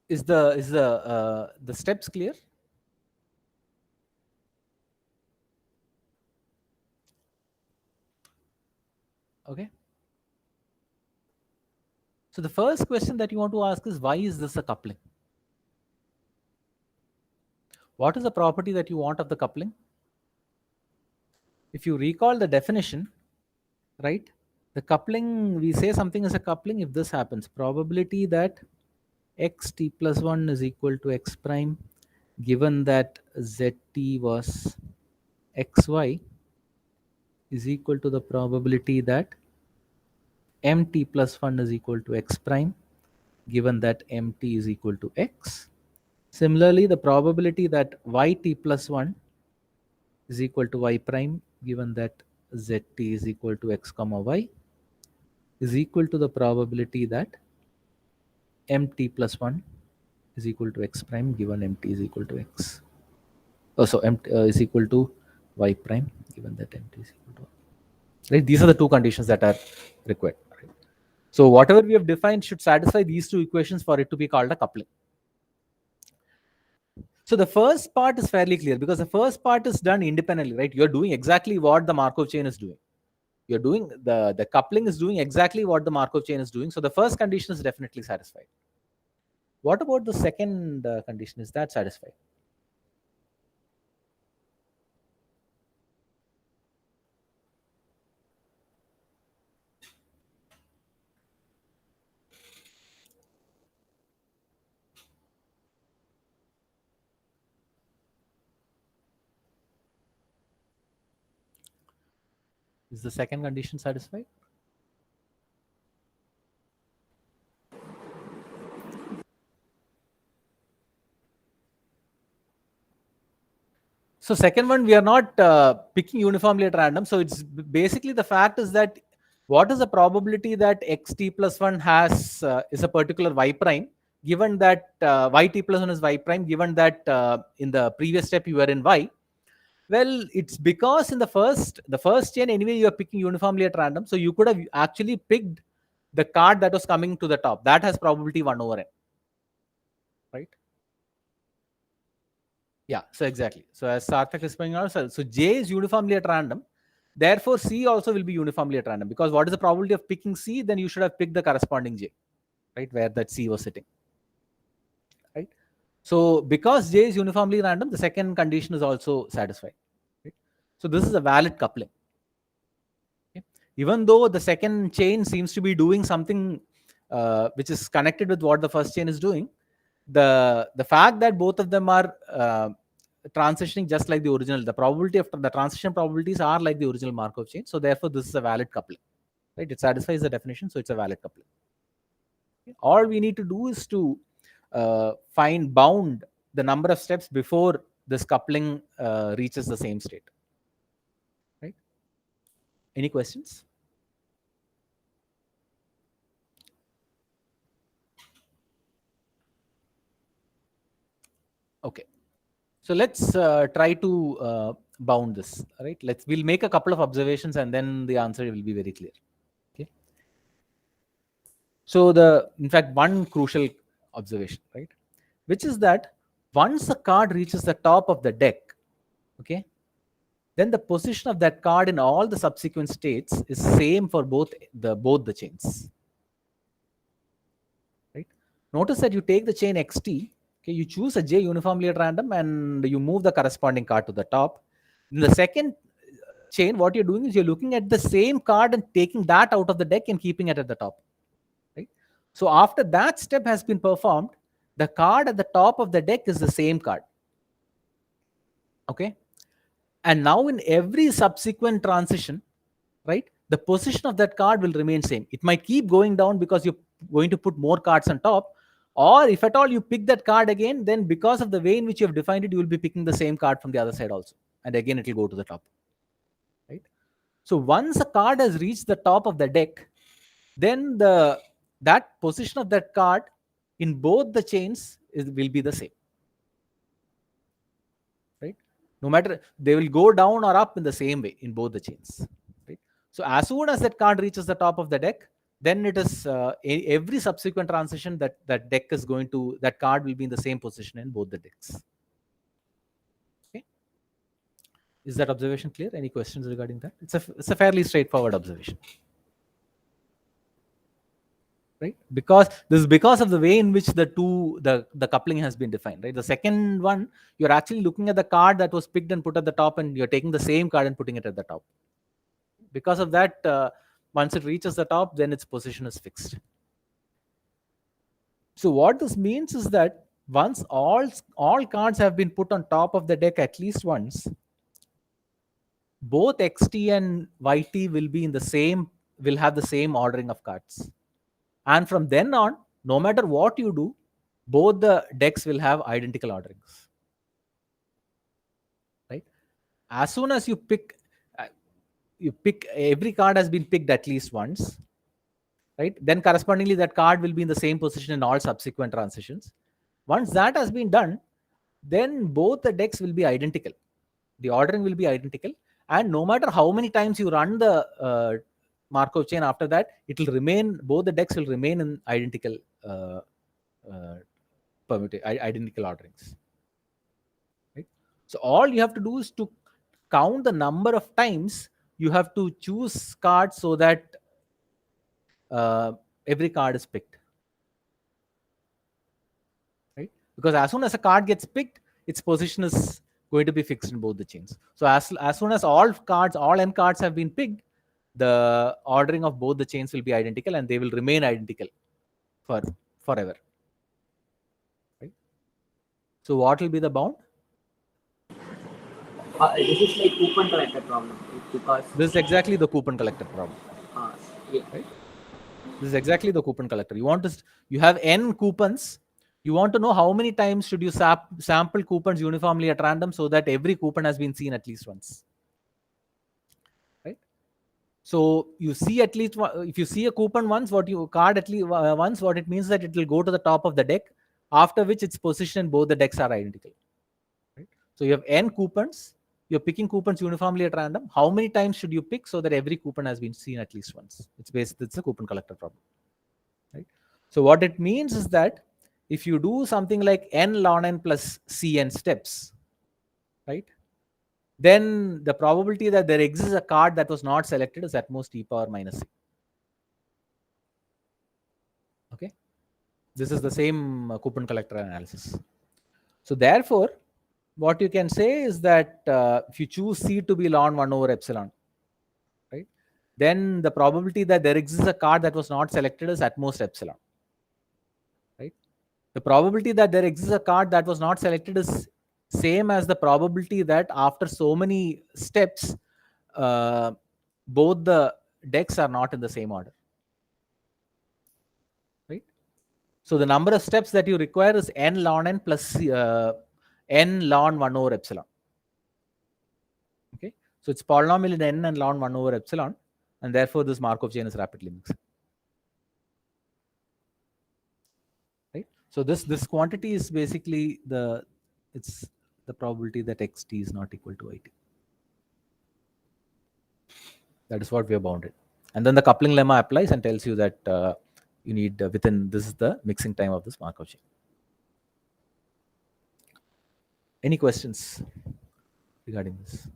Is the steps clear? Okay. So the first question that you want to ask is, why is this a coupling? What is the property that you want of the coupling? If you recall the definition, right? The coupling, we say something is a coupling if this happens. Probability that xt plus 1 is equal to x prime, given that zt was xy, is equal to the probability that mt plus 1 is equal to x prime, given that mt is equal to x. Similarly, the probability that yt plus 1 is equal to y prime, given that zt is equal to x comma y, is equal to the probability that mt plus 1 is equal to x prime, given mt is equal to x. So mt is equal to y prime, given that mt is equal to y. Right? These are the two conditions that are required. Right? So whatever we have defined should satisfy these two equations for it to be called a coupling. So the first part is fairly clear because the first part is done independently, right? You're doing exactly what the Markov chain is doing. You're doing the coupling is doing exactly what the Markov chain is doing. So the first condition is definitely satisfied. What about the second condition? Is that satisfied? Is the second condition satisfied? So second one, we are not picking uniformly at random. So it's basically the fact is that what is the probability that xt plus 1 has is a particular y prime, given that yt plus 1 is y prime, given that in the previous step you were in y. Well, it's because in the first chain anyway you are picking uniformly at random. So you could have actually picked the card that was coming to the top. That has probability 1 over n. Right? Yeah, so exactly. So as Sarthak is pointing out, so J is uniformly at random. Therefore, C also will be uniformly at random because what is the probability of picking C? Then you should have picked the corresponding J, right, where that C was sitting. Right. So because J is uniformly random, the second condition is also satisfied. Right? So this is a valid coupling. Okay? Even though the second chain seems to be doing something which is connected with what the first chain is doing, the fact that both of them are transitioning just like the original, the probability of the transition probabilities are like the original Markov chain. So therefore, this is a valid coupling. Right? It satisfies the definition, so it's a valid coupling. Okay? All we need to do is to find bound the number of steps before this coupling reaches the same state. Right? Any questions? Okay. So let's try to bound this. Right? We'll make a couple of observations and then the answer will be very clear. Okay. So in fact, one crucial observation, right, which is that once a card reaches the top of the deck, okay, then the position of that card in all the subsequent states is same for both the chains. Right? Notice that you take the chain xt, okay, you choose a j uniformly at random and you move the corresponding card to the top. In the second chain, what you're doing is you're looking at the same card and taking that out of the deck and keeping it at the top. Right? So after that step has been performed, the card at the top of the deck is the same card. Okay. And now in every subsequent transition, right, the position of that card will remain same. It might keep going down because you're going to put more cards on top. Or if at all you pick that card again, then because of the way in which you have defined it, you will be picking the same card from the other side also. And again, it will go to the top. Right. So once a card has reached the top of the deck, then that position of that card in both the chains will be the same. Right? No matter, they will go down or up in the same way in both the chains. Right? So as soon as that card reaches the top of the deck, then it is every subsequent transition that deck is going to, that card will be in the same position in both the decks. Okay. Is that observation clear? Any questions regarding that? It's a fairly straightforward observation. Right? Because this is because of the way in which the coupling has been defined. Right? The second one, you're actually looking at the card that was picked and put at the top, and you're taking the same card and putting it at the top. Because of that, once it reaches the top, then its position is fixed. So what this means is that once all cards have been put on top of the deck at least once, both xt and yt will have the same ordering of cards. And from then on, no matter what you do, both the decks will have identical orderings. Right? As soon as you pick every card has been picked at least once, right? Then correspondingly, that card will be in the same position in all subsequent transitions. Once that has been done, then both the decks will be identical. The ordering will be identical. And no matter how many times you run the Markov chain after that, both the decks will remain in identical identical orderings. Right? So all you have to do is to count the number of times you have to choose cards so that every card is picked. Right? Because as soon as a card gets picked, its position is going to be fixed in both the chains. So as soon as all n cards have been picked, the ordering of both the chains will be identical and they will remain identical forever. Right? So what will be the bound? This is like coupon collector problem, because this is exactly the coupon collector problem. Yeah. Right? This is exactly the coupon collector. You have n coupons. You want to know how many times should you sample coupons uniformly at random so that every coupon has been seen at least once. Right? So you see at least if you see a coupon once, what it means that it will go to the top of the deck, after which its position in both the decks are identical. Right? So you have n coupons. You're picking coupons uniformly at random. How many times should you pick so that every coupon has been seen at least once? It's a coupon collector problem. Right? So what it means is that if you do something like n ln n plus cn steps, right, then the probability that there exists a card that was not selected is at most e power minus c. Okay, this is the same coupon collector analysis. So therefore, what you can say is that if you choose c to be ln 1 over epsilon, right, then the probability that there exists a card that was not selected is at most epsilon. Right? The probability that there exists a card that was not selected is same as the probability that after so many steps, both the decks are not in the same order. Right? So the number of steps that you require is n ln n plus n ln 1 over epsilon. Okay, so it's polynomial in n and ln 1 over epsilon, and therefore this Markov chain is rapidly mixed. Right? So this quantity is basically it's the probability that xt is not equal to it. That is what we have bounded. And then the coupling lemma applies and tells you that you need this is the mixing time of this Markov chain. Any questions regarding this?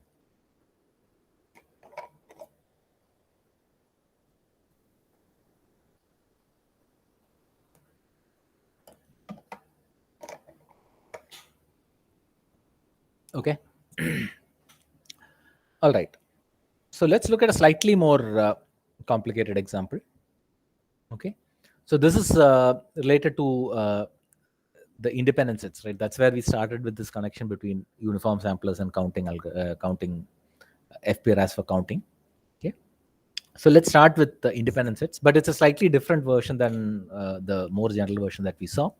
Okay. All right. So let's look at a slightly more complicated example. Okay. So this is related to the independent sets, right? That's where we started with this connection between uniform samplers and counting FPRAS for counting. Okay. So let's start with the independent sets, but it's a slightly different version than the more general version that we saw.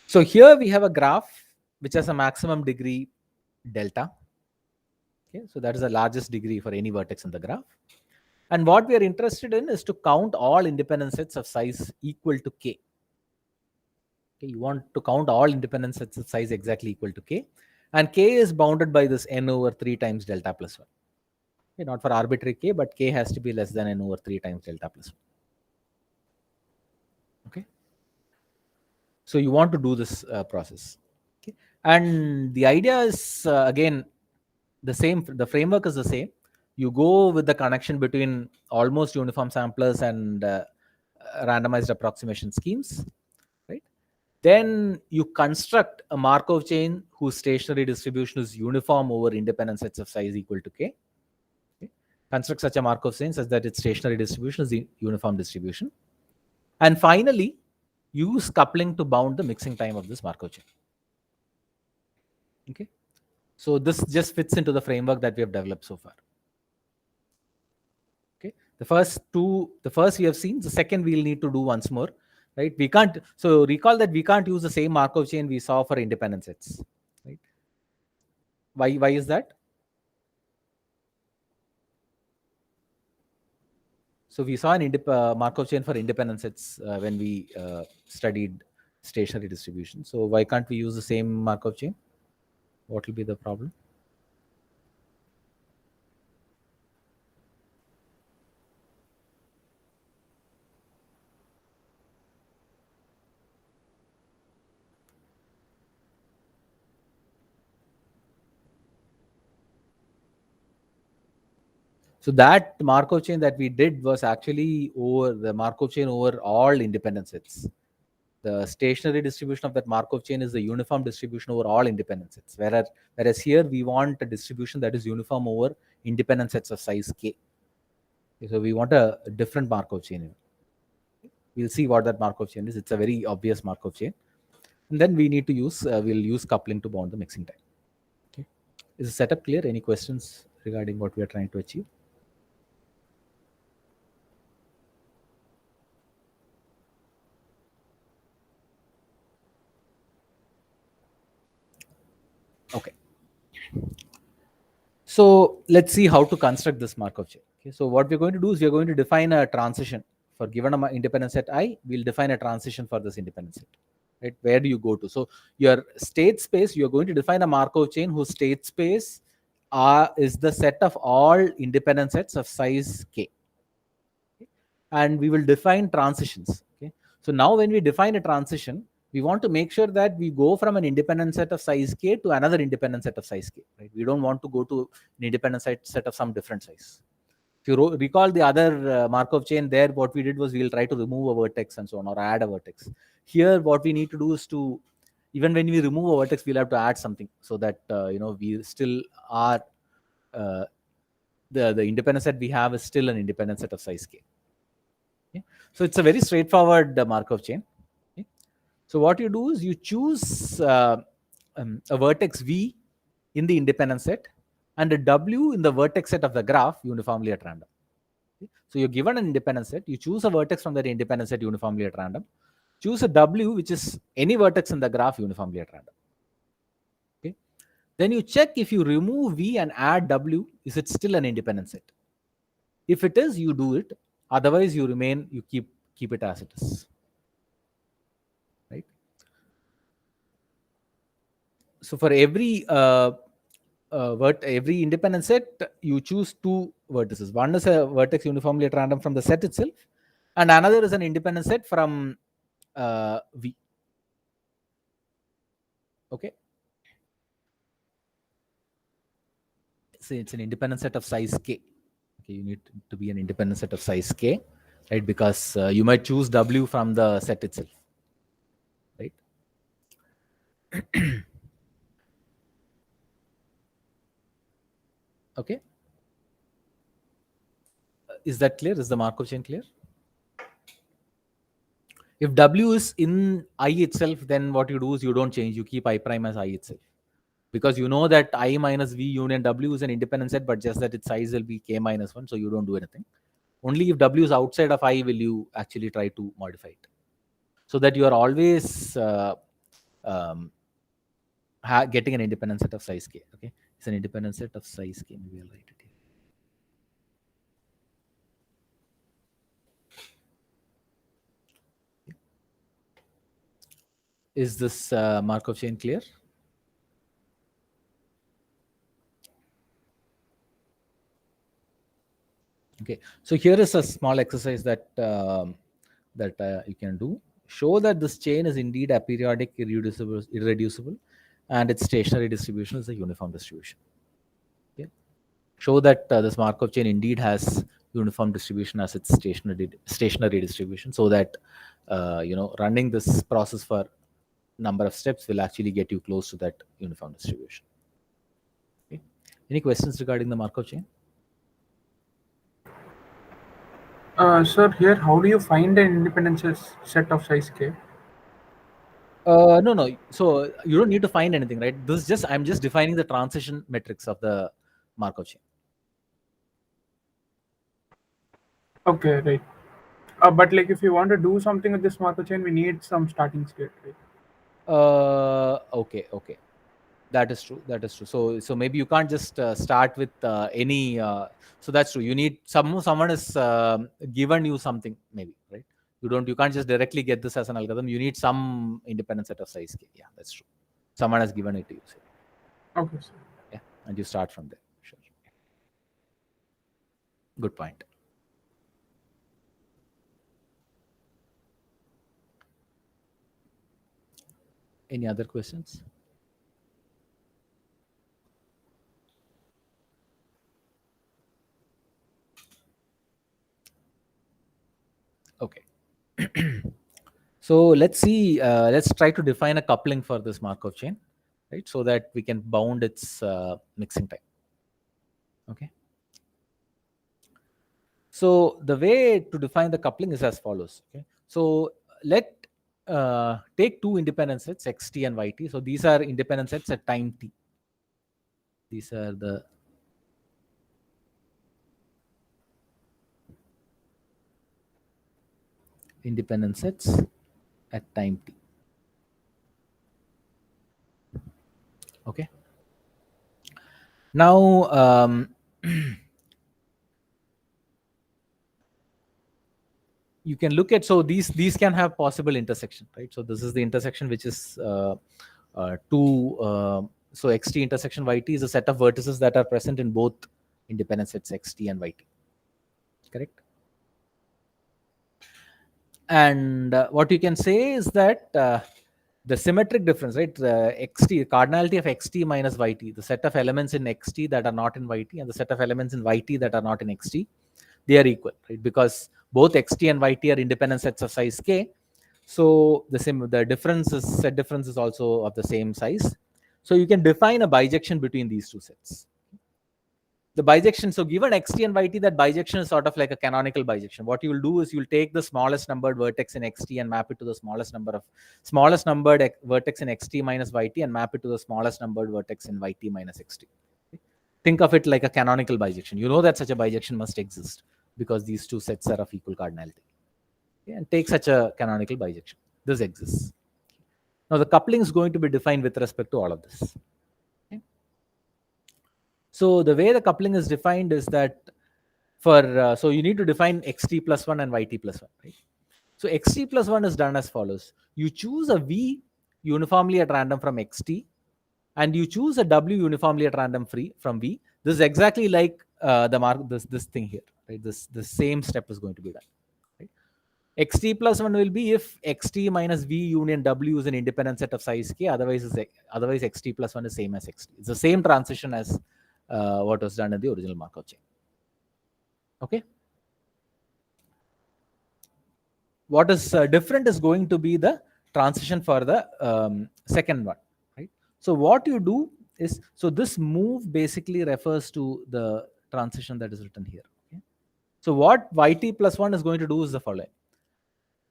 So here we have a graph which has a maximum degree delta. Okay, so that is the largest degree for any vertex in the graph. And what we are interested in is to count all independent sets of size equal to k. Okay, you want to count all independent sets of size exactly equal to k. And k is bounded by this n over 3 times delta plus 1. Okay, not for arbitrary k, but k has to be less than n over 3 times delta plus 1. Okay. So you want to do this process. Okay. And the idea is, again, the same. The framework is the same. You go with the connection between almost uniform samplers and randomized approximation schemes, right? Then you construct a Markov chain whose stationary distribution is uniform over independent sets of size equal to k. Okay? Construct such a Markov chain such that its stationary distribution is the uniform distribution. And finally, use coupling to bound the mixing time of this Markov chain. Okay, so this just fits into the framework that we have developed so far. Okay, the first we have seen. The second we'll need to do once more, right? We can't. So recall that we can't use the same Markov chain we saw for independent sets, right? Why is that? So we saw an Markov chain for independent sets when we studied stationary distribution. So why can't we use the same Markov chain? What will be the problem? So that Markov chain that we did was actually over the Markov chain over all independent sets. The stationary distribution of that Markov chain is the uniform distribution over all independent sets. Whereas here we want a distribution that is uniform over independent sets of size k. Okay, so we want a different Markov chain. We'll see what that Markov chain is. It's a very obvious Markov chain. And then we need to use, we'll use coupling to bound the mixing time. Okay. Is the setup clear? Any questions regarding what we are trying to achieve? Okay. So let's see how to construct this Markov chain. Okay. So what we're going to do is we're going to define a transition for given an independent set I. We'll define a transition for this independent set. Right? Where do you go to? So your state space, you're going to define a Markov chain whose state space is the set of all independent sets of size k. Okay? And we will define transitions. Okay. So now when we define a transition, we want to make sure that we go from an independent set of size k to another independent set of size k. Right? We don't want to go to an independent set of some different size. If you recall the other Markov chain there, what we did was we'll try to remove a vertex and so on, or add a vertex. Here, what we need to do is to, even when we remove a vertex, we'll have to add something so that we still are the independent set we have is still an independent set of size k. Okay? So it's a very straightforward Markov chain. Okay? So what you do is you choose a vertex v in the independent set and a w in the vertex set of the graph uniformly at random. Okay? So you're given an independent set, you choose a vertex from that independent set uniformly at random, choose a w which is any vertex in the graph uniformly at random. Okay? Then you check if you remove v and add w, is it still an independent set? If it is, you do it. Otherwise, you keep it as it is. Right? So for every every independent set, you choose two vertices. One is a vertex uniformly at random from the set itself, and another is an independent set from V. Okay. So it's an independent set of size k. Okay, you need to be an independent set of size k, right? Because you might choose W from the set itself, right? Okay. Is that clear? Is the Markov chain clear? If W is in I itself, then what you do is you don't change. You keep I prime as I itself. Because you know that I minus V union W is an independent set, but just that its size will be k minus 1. So you don't do anything. Only if W is outside of I will you actually try to modify it. So that you are always getting an independent set of size k. Okay. It's an independent set of size k. Maybe I'll write it here. Is this Markov chain clear? Okay, so here is a small exercise that you can do. Show that this chain is indeed aperiodic, irreducible, and its stationary distribution is a uniform distribution. Okay, show that this Markov chain indeed has uniform distribution as its stationary distribution, so that running this process for number of steps will actually get you close to that uniform distribution. Okay, any questions regarding the Markov chain? Sir, here, how do you find an independent set of size k? No. So you don't need to find anything, right? I'm just defining the transition metrics of the Markov chain. Okay, right. But like if you want to do something with this Markov chain, we need some starting state, right? Okay. That is true. So maybe you can't just start with any. So that's true. You need someone is given you something, maybe, right? You can't just directly get this as an algorithm. You need some independent set of size k. Yeah, that's true. Someone has given it to you. So, Okay, sir. yeah, and you start from there. Sure. Good point. Any other questions? Okay. So let's see. Let's try to define a coupling for this Markov chain, right? So that we can bound its mixing time. Okay. So the way to define the coupling is as follows. Okay. So let take two independent sets xt and yt. So these are independent sets at time t. These are the independent sets at time t. Okay. Now you can look at, so these can have possible intersection, right? So this is the intersection which is two. So xt intersection yt is a set of vertices that are present in both independent sets xt and yt. Correct. And what you can say is that the symmetric difference, right? Xt, cardinality of xt minus yt, the set of elements in xt that are not in yt and the set of elements in yt that are not in xt, they are equal, right? Because both xt and yt are independent sets of size k. So the set difference is also of the same size. So you can define a bijection between these two sets. The bijection, so given xt and yt, that bijection is sort of like a canonical bijection. What you will do is you'll take the smallest numbered vertex in xt and map it to the smallest numbered vertex in xt minus yt and map it to the smallest numbered vertex in yt minus xt. Think of it like a canonical bijection. You know that such a bijection must exist because these two sets are of equal cardinality. Okay? And take such a canonical bijection. This exists. Now the coupling is going to be defined with respect to all of this. Okay? So the way the coupling is defined is that so you need to define xt plus 1 and yt plus 1, right? So xt plus 1 is done as follows. You choose a v uniformly at random from xt and you choose a w uniformly at random from v. This is exactly like this thing here, right? The same step is going to be done, right? Xt plus 1 will be if xt minus v union w is an independent set of size k, otherwise xt plus 1 is same as xt. It's the same transition as what was done in the original Markov chain. Okay. What is different is going to be the transition for the second one, right? So what you do is, so this move basically refers to the transition that is written here. Okay? So what yt plus 1 is going to do is the following.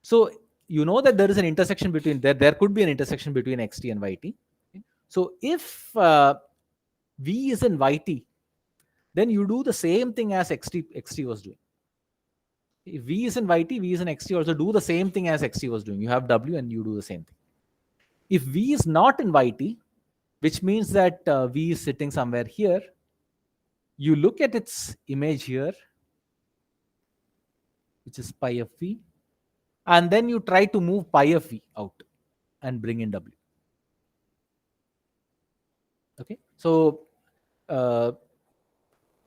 So you know that there is an intersection between, there could be an intersection between xt and yt. Okay? So if v is in yt, then you do the same thing as xt was doing. If v is in yt, v is in xt, also do the same thing as xt was doing. You have w and you do the same thing. If v is not in yt, which means that v is sitting somewhere here, you look at its image here, which is pi of v, and then you try to move pi of v out and bring in w. Okay, so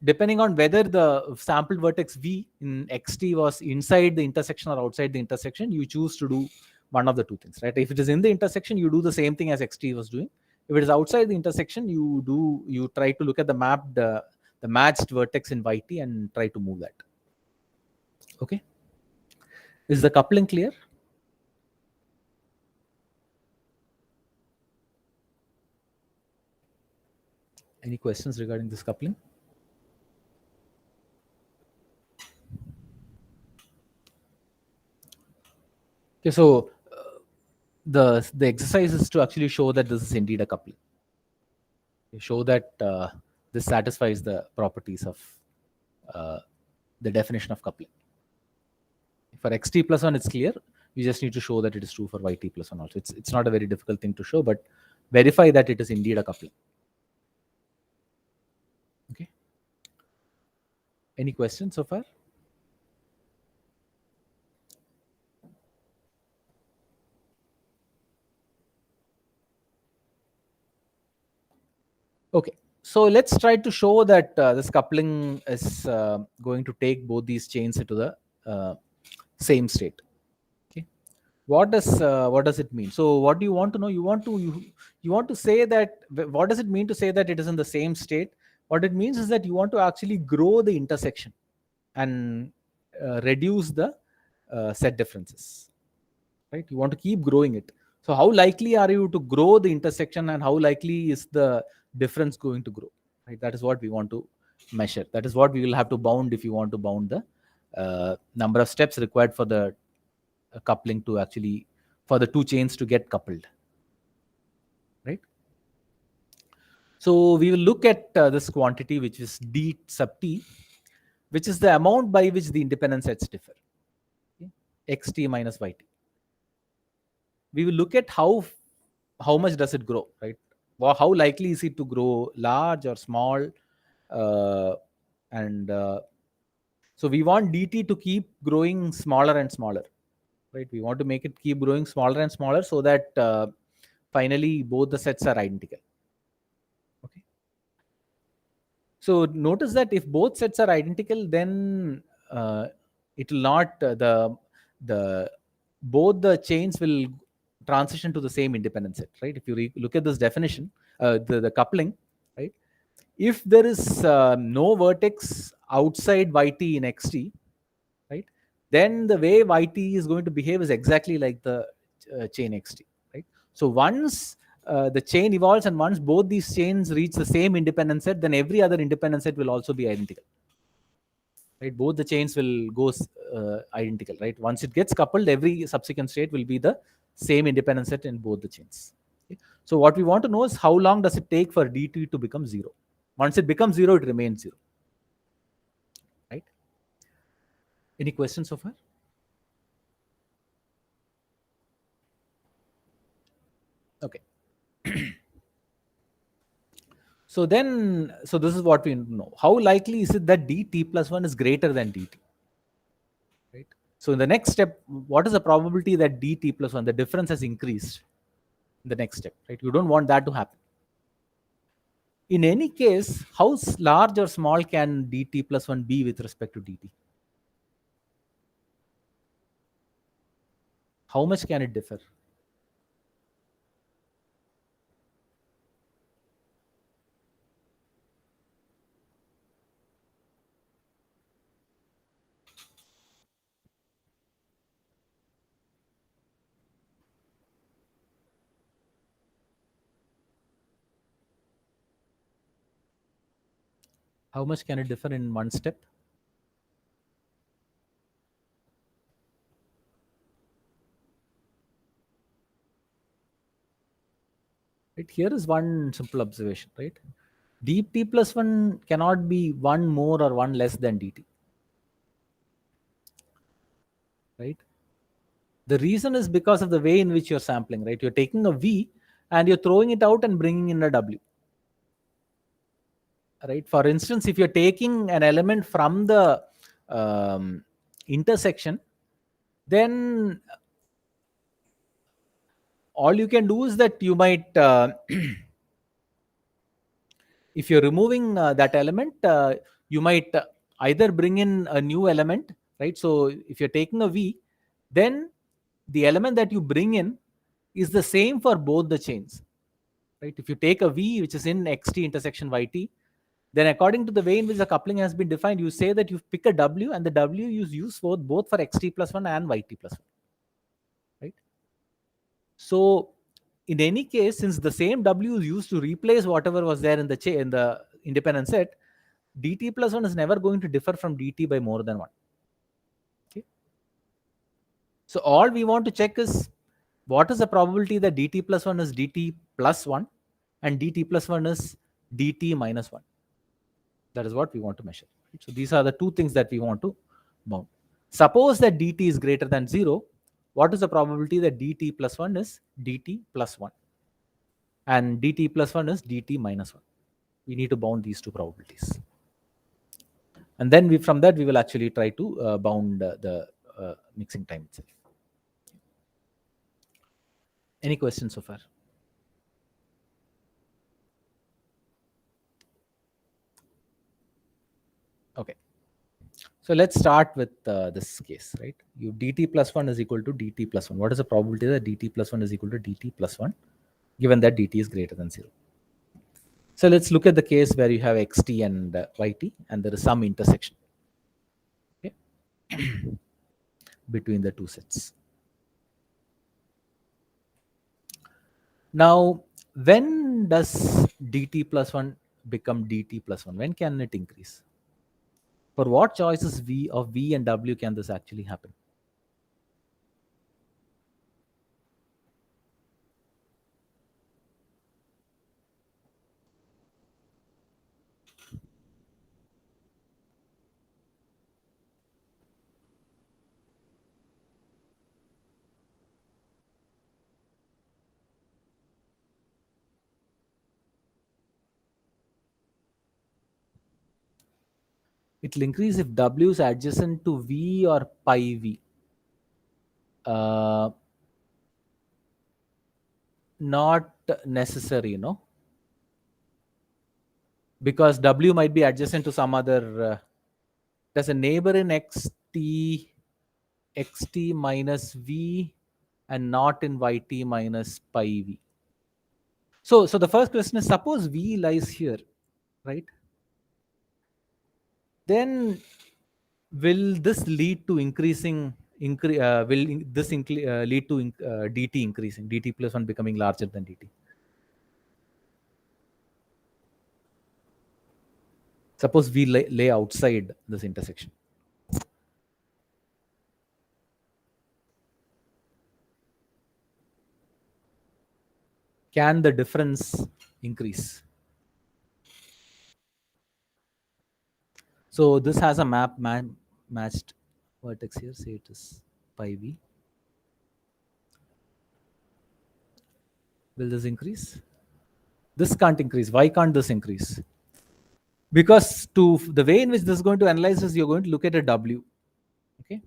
depending on whether the sampled vertex v in xt was inside the intersection or outside the intersection, you choose to do one of the two things, right? If it is in the intersection, you do the same thing as xt was doing. If it is outside the intersection, you try to look at the matched vertex in yt and try to move that. Okay, is the coupling clear? Any questions regarding this coupling? Okay, so the exercise is to actually show that this is indeed a coupling. Show that this satisfies the properties of the definition of coupling. For xt plus 1, it's clear. You just need to show that it is true for yt plus 1 also. It's not a very difficult thing to show, but verify that it is indeed a coupling. Okay. Any questions so far? Okay, so let's try to show that this coupling is going to take both these chains into the same state. Okay, what does it mean? So what do you want to know? You want to say that, what does it mean to say that it is in the same state? What it means is that you want to actually grow the intersection and reduce the set differences, right? You want to keep growing it. So how likely are you to grow the intersection, and how likely is the difference going to grow, right? That is what we want to measure. That is what we will have to bound if you want to bound the number of steps required for the coupling to actually, for the two chains to get coupled, right? So we will look at this quantity, which is d sub t, which is the amount by which the independent sets differ, okay? xt minus yt. We will look at how much does it grow, right? Well, how likely is it to grow, large or small? So we want dt to keep growing smaller and smaller, right? We want to make it keep growing smaller and smaller so that finally both the sets are identical. Okay. So notice that if both sets are identical, then it will not both the chains will transition to the same independent set, right? If you look at this definition, the coupling, right? If there is no vertex outside yt in xt, right, then the way yt is going to behave is exactly like the chain xt, right? So once the chain evolves and once both these chains reach the same independent set, then every other independent set will also be identical, right? Both the chains will go identical, right? Once it gets coupled, every subsequent state will be the same independent set in both the chains. Okay? So what we want to know is how long does it take for dt to become 0? Once it becomes 0, it remains 0, right? Any questions so far? Okay. So this is what we know. How likely is it that dt plus 1 is greater than dt? Right. So in the next step, what is the probability that dt plus 1, the difference has increased in the next step, right? You don't want that to happen. In any case, how large or small can dt plus 1 be with respect to dt? How much can it differ? How much can it differ in one step? Right, here is one simple observation, right? dt plus 1 cannot be 1 more or 1 less than dt, right? The reason is because of the way in which you're sampling, right? You're taking a v and you're throwing it out and bringing in a w, right? For instance, if you're taking an element from the intersection, then all you can do is that you might if you're removing that element, you might either bring in a new element, right? So if you're taking a v, then the element that you bring in is the same for both the chains, right? If you take a v which is in xt intersection yt, then according to the way in which the coupling has been defined, you say that you pick a w and the w you use for both for xt plus 1 and yt plus 1, right? So in any case, since the same w is used to replace whatever was there in the independent set, dt plus 1 is never going to differ from dt by more than 1. Okay. So all we want to check is what is the probability that dt plus 1 is dt plus 1 and dt plus 1 is dt minus 1? That is what we want to measure. So these are the two things that we want to bound. Suppose that dt is greater than 0. What is the probability that dt plus 1 is dt plus 1 and dt plus 1 is dt minus 1? We need to bound these two probabilities. And then from that, we will actually try to bound the mixing time itself. Any questions so far? Okay. So let's start with this case, right? You dt plus 1 is equal to dt plus 1. What is the probability that dt plus 1 is equal to dt plus 1, given that dt is greater than 0? So let's look at the case where you have xt and yt, and there is some intersection, okay, between the two sets. Now, when does dt plus 1 become dt plus 1? When can it increase? For what choices of v and w can this actually happen? It will increase if w is adjacent to v or pi v. Not necessary, because w might be adjacent to some other. There's a neighbor in xt minus v and not in yt minus pi v. So the first question is, suppose v lies here, right? Then will this lead to increasing? Will this lead to dt increasing? Dt plus 1 becoming larger than dt? Suppose we lay outside this intersection. Can the difference increase? So this has a matched vertex here. Say it is pi v. Will this increase? This can't increase. Why can't this increase? Because the way in which this is going to analyze is, you're going to look at a w. Okay.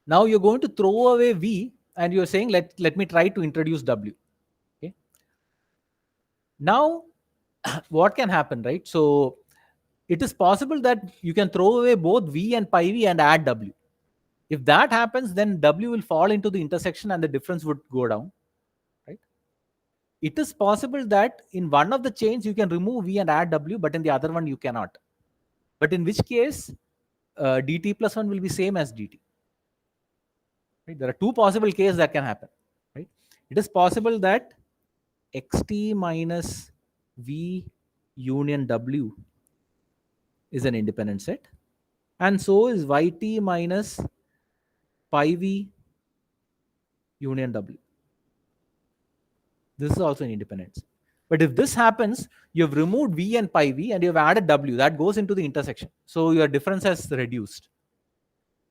Now you're going to throw away v and you're saying, let me try to introduce w. Okay. Now what can happen, right? So it is possible that you can throw away both v and pi v and add w. If that happens, then w will fall into the intersection and the difference would go down, right? It is possible that in one of the chains you can remove v and add w, but in the other one you cannot. But in which case dt plus 1 will be same as dt. Right? There are two possible cases that can happen. Right? It is possible that xt minus v union w is an independent set, and so is yt minus pi v union w. This is also an independent set. But if this happens, you've removed v and pi v and you've added w, that goes into the intersection. So your difference has reduced.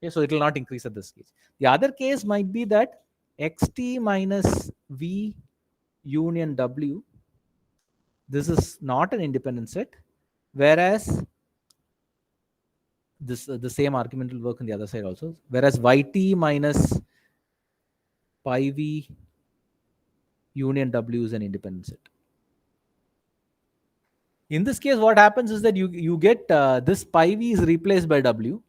Okay, so it will not increase at this case. The other case might be that xt minus v union w, this is not an independent set, whereas the same argument will work on the other side also. Whereas yt minus pi v union w is an independent set. In this case, what happens is that you get this pi v is replaced by w,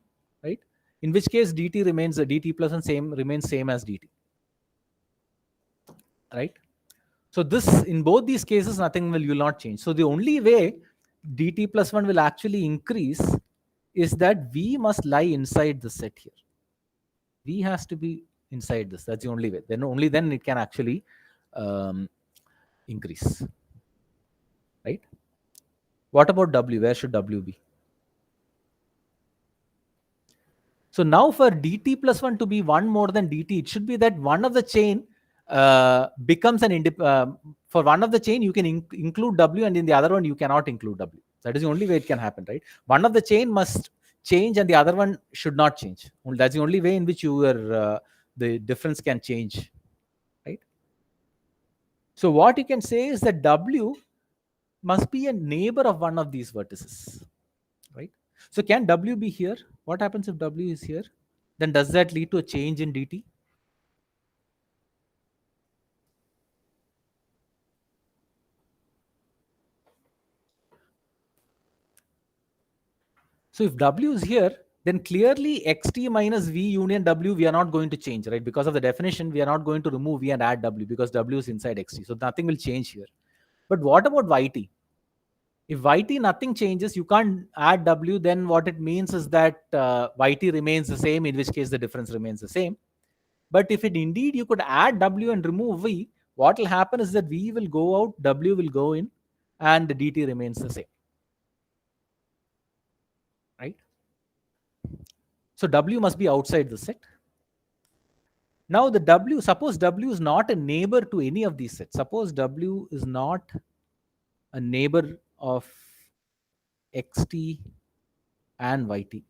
right? In which case dt remains dt plus 1 remains same as dt, right? So this, in both these cases, nothing will not change. So the only way dt plus 1 will actually increase is that v must lie inside the set here. V has to be inside this. That's the only way. Then only then it can actually increase, right? What about w? Where should w be? So now for dt plus 1 to be 1 more than dt, it should be that one of the chain becomes an for one of the chain you can include w, and in the other one you cannot include w. That is the only way it can happen, right? One of the chain must change and the other one should not change. That's the only way in which the difference can change, right? So what you can say is that w must be a neighbor of one of these vertices, right? So can w be here? What happens if w is here? Then does that lead to a change in dt? So if w is here, then clearly xt minus v union w we are not going to change, right? Because of the definition, we are not going to remove v and add w because w is inside xt. So nothing will change here. But what about yt? If yt nothing changes, you can't add w, then what it means is that yt remains the same, in which case the difference remains the same. But if it indeed you could add w and remove v, what will happen is that v will go out, w will go in, and the dt remains the same, right? So w must be outside the set. Now the w, suppose w is not a neighbor to any of these sets. Suppose w is not a neighbor of xt and yt.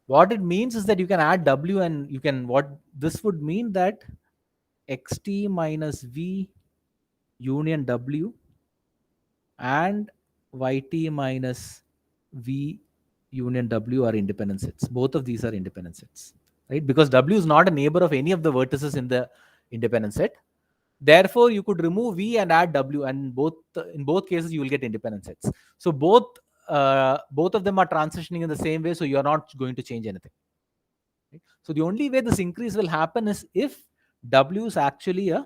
What it means is that you can add w and you can, what this would mean that xt minus v union w and yt minus v union w are independent sets. Both of these are independent sets, right? Because w is not a neighbor of any of the vertices in the independent set. Therefore, you could remove v and add w, and in both cases you will get independent sets. So both of them are transitioning in the same way, so you are not going to change anything. Right? So the only way this increase will happen is if w is actually a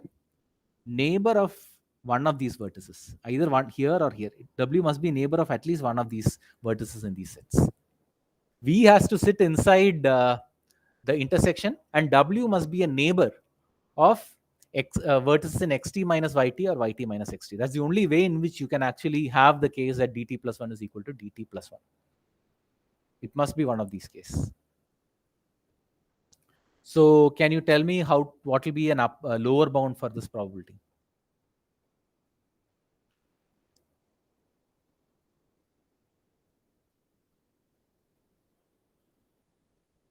neighbor of one of these vertices, either one here or here. W must be neighbor of at least one of these vertices in these sets. V has to sit inside the intersection, and W must be a neighbor of vertices in xt minus yt or yt minus xt. That's the only way in which you can actually have the case that dt plus 1 is equal to dt plus 1. It must be one of these cases. So can you tell me what will be a lower bound for this probability?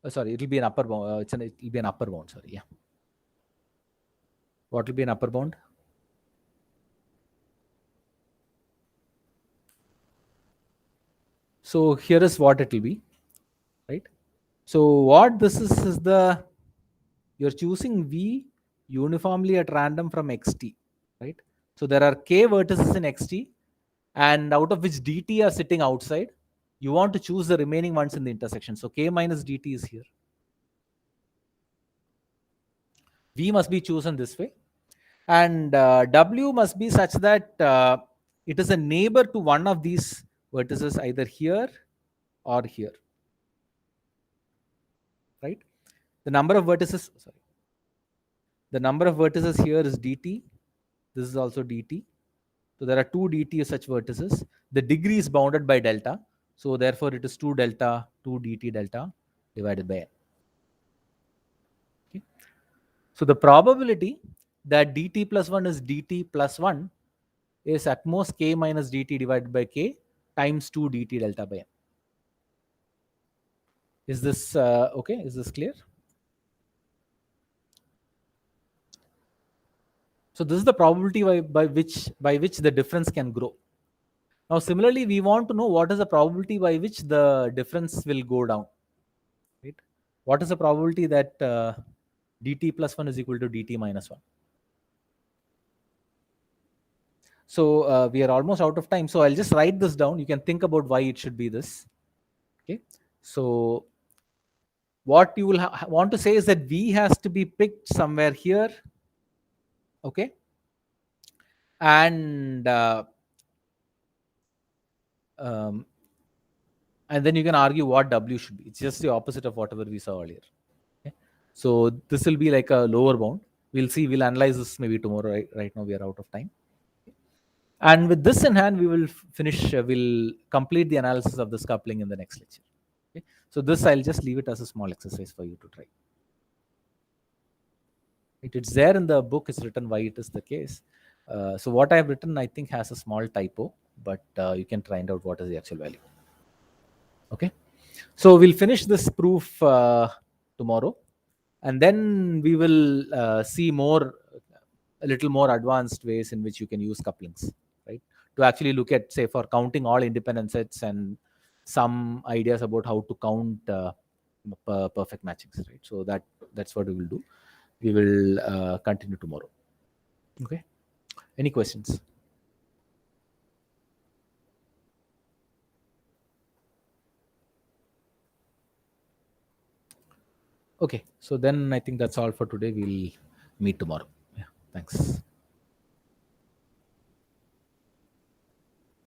Sorry, it will be an upper bound. It will be an upper bound. Sorry, yeah. What will be an upper bound? So here is what it will be, right? So what this is the, you're choosing V uniformly at random from xt, right? So there are k vertices in xt, and out of which dt are sitting outside. You want to choose the remaining ones in the intersection. So k minus dt is here. V must be chosen this way. And W must be such that it is a neighbor to one of these vertices, either here or here, right? The number of vertices, sorry. The number of vertices here is dt. This is also dt. So there are two dt such vertices. The degree is bounded by delta. So therefore it is 2 delta, 2 dt delta divided by n. Okay. So the probability that dt plus 1 is dt plus 1 is at most k minus dt divided by k times 2 dt delta by n. Is this okay? Is this clear? So this is the probability by which the difference can grow. Now similarly, we want to know what is the probability by which the difference will go down. Right? What is the probability that dt plus 1 is equal to dt minus 1? So we are almost out of time. So I'll just write this down. You can think about why it should be this. Okay. So what you will want to say is that V has to be picked somewhere here. Okay. And then you can argue what W should be. It's just the opposite of whatever we saw earlier. Okay. So this will be like a lower bound. We'll see. We'll analyze this maybe tomorrow. Right now we are out of time. And with this in hand, we will finish. We'll complete the analysis of this coupling in the next lecture. So this I'll just leave it as a small exercise for you to try. It's there in the book. It's written why it is the case. So what I have written, I think, has a small typo, but you can find out what is the actual value. Okay. So we'll finish this proof tomorrow, and then we will see a little more advanced ways in which you can use couplings, right? To actually look at, say, for counting all independent sets, and some ideas about how to count perfect matchings, right? So that's what we will do. We will continue tomorrow. Okay. Any questions? Okay. So then I think that's all for today. We'll meet tomorrow. Yeah. Thanks.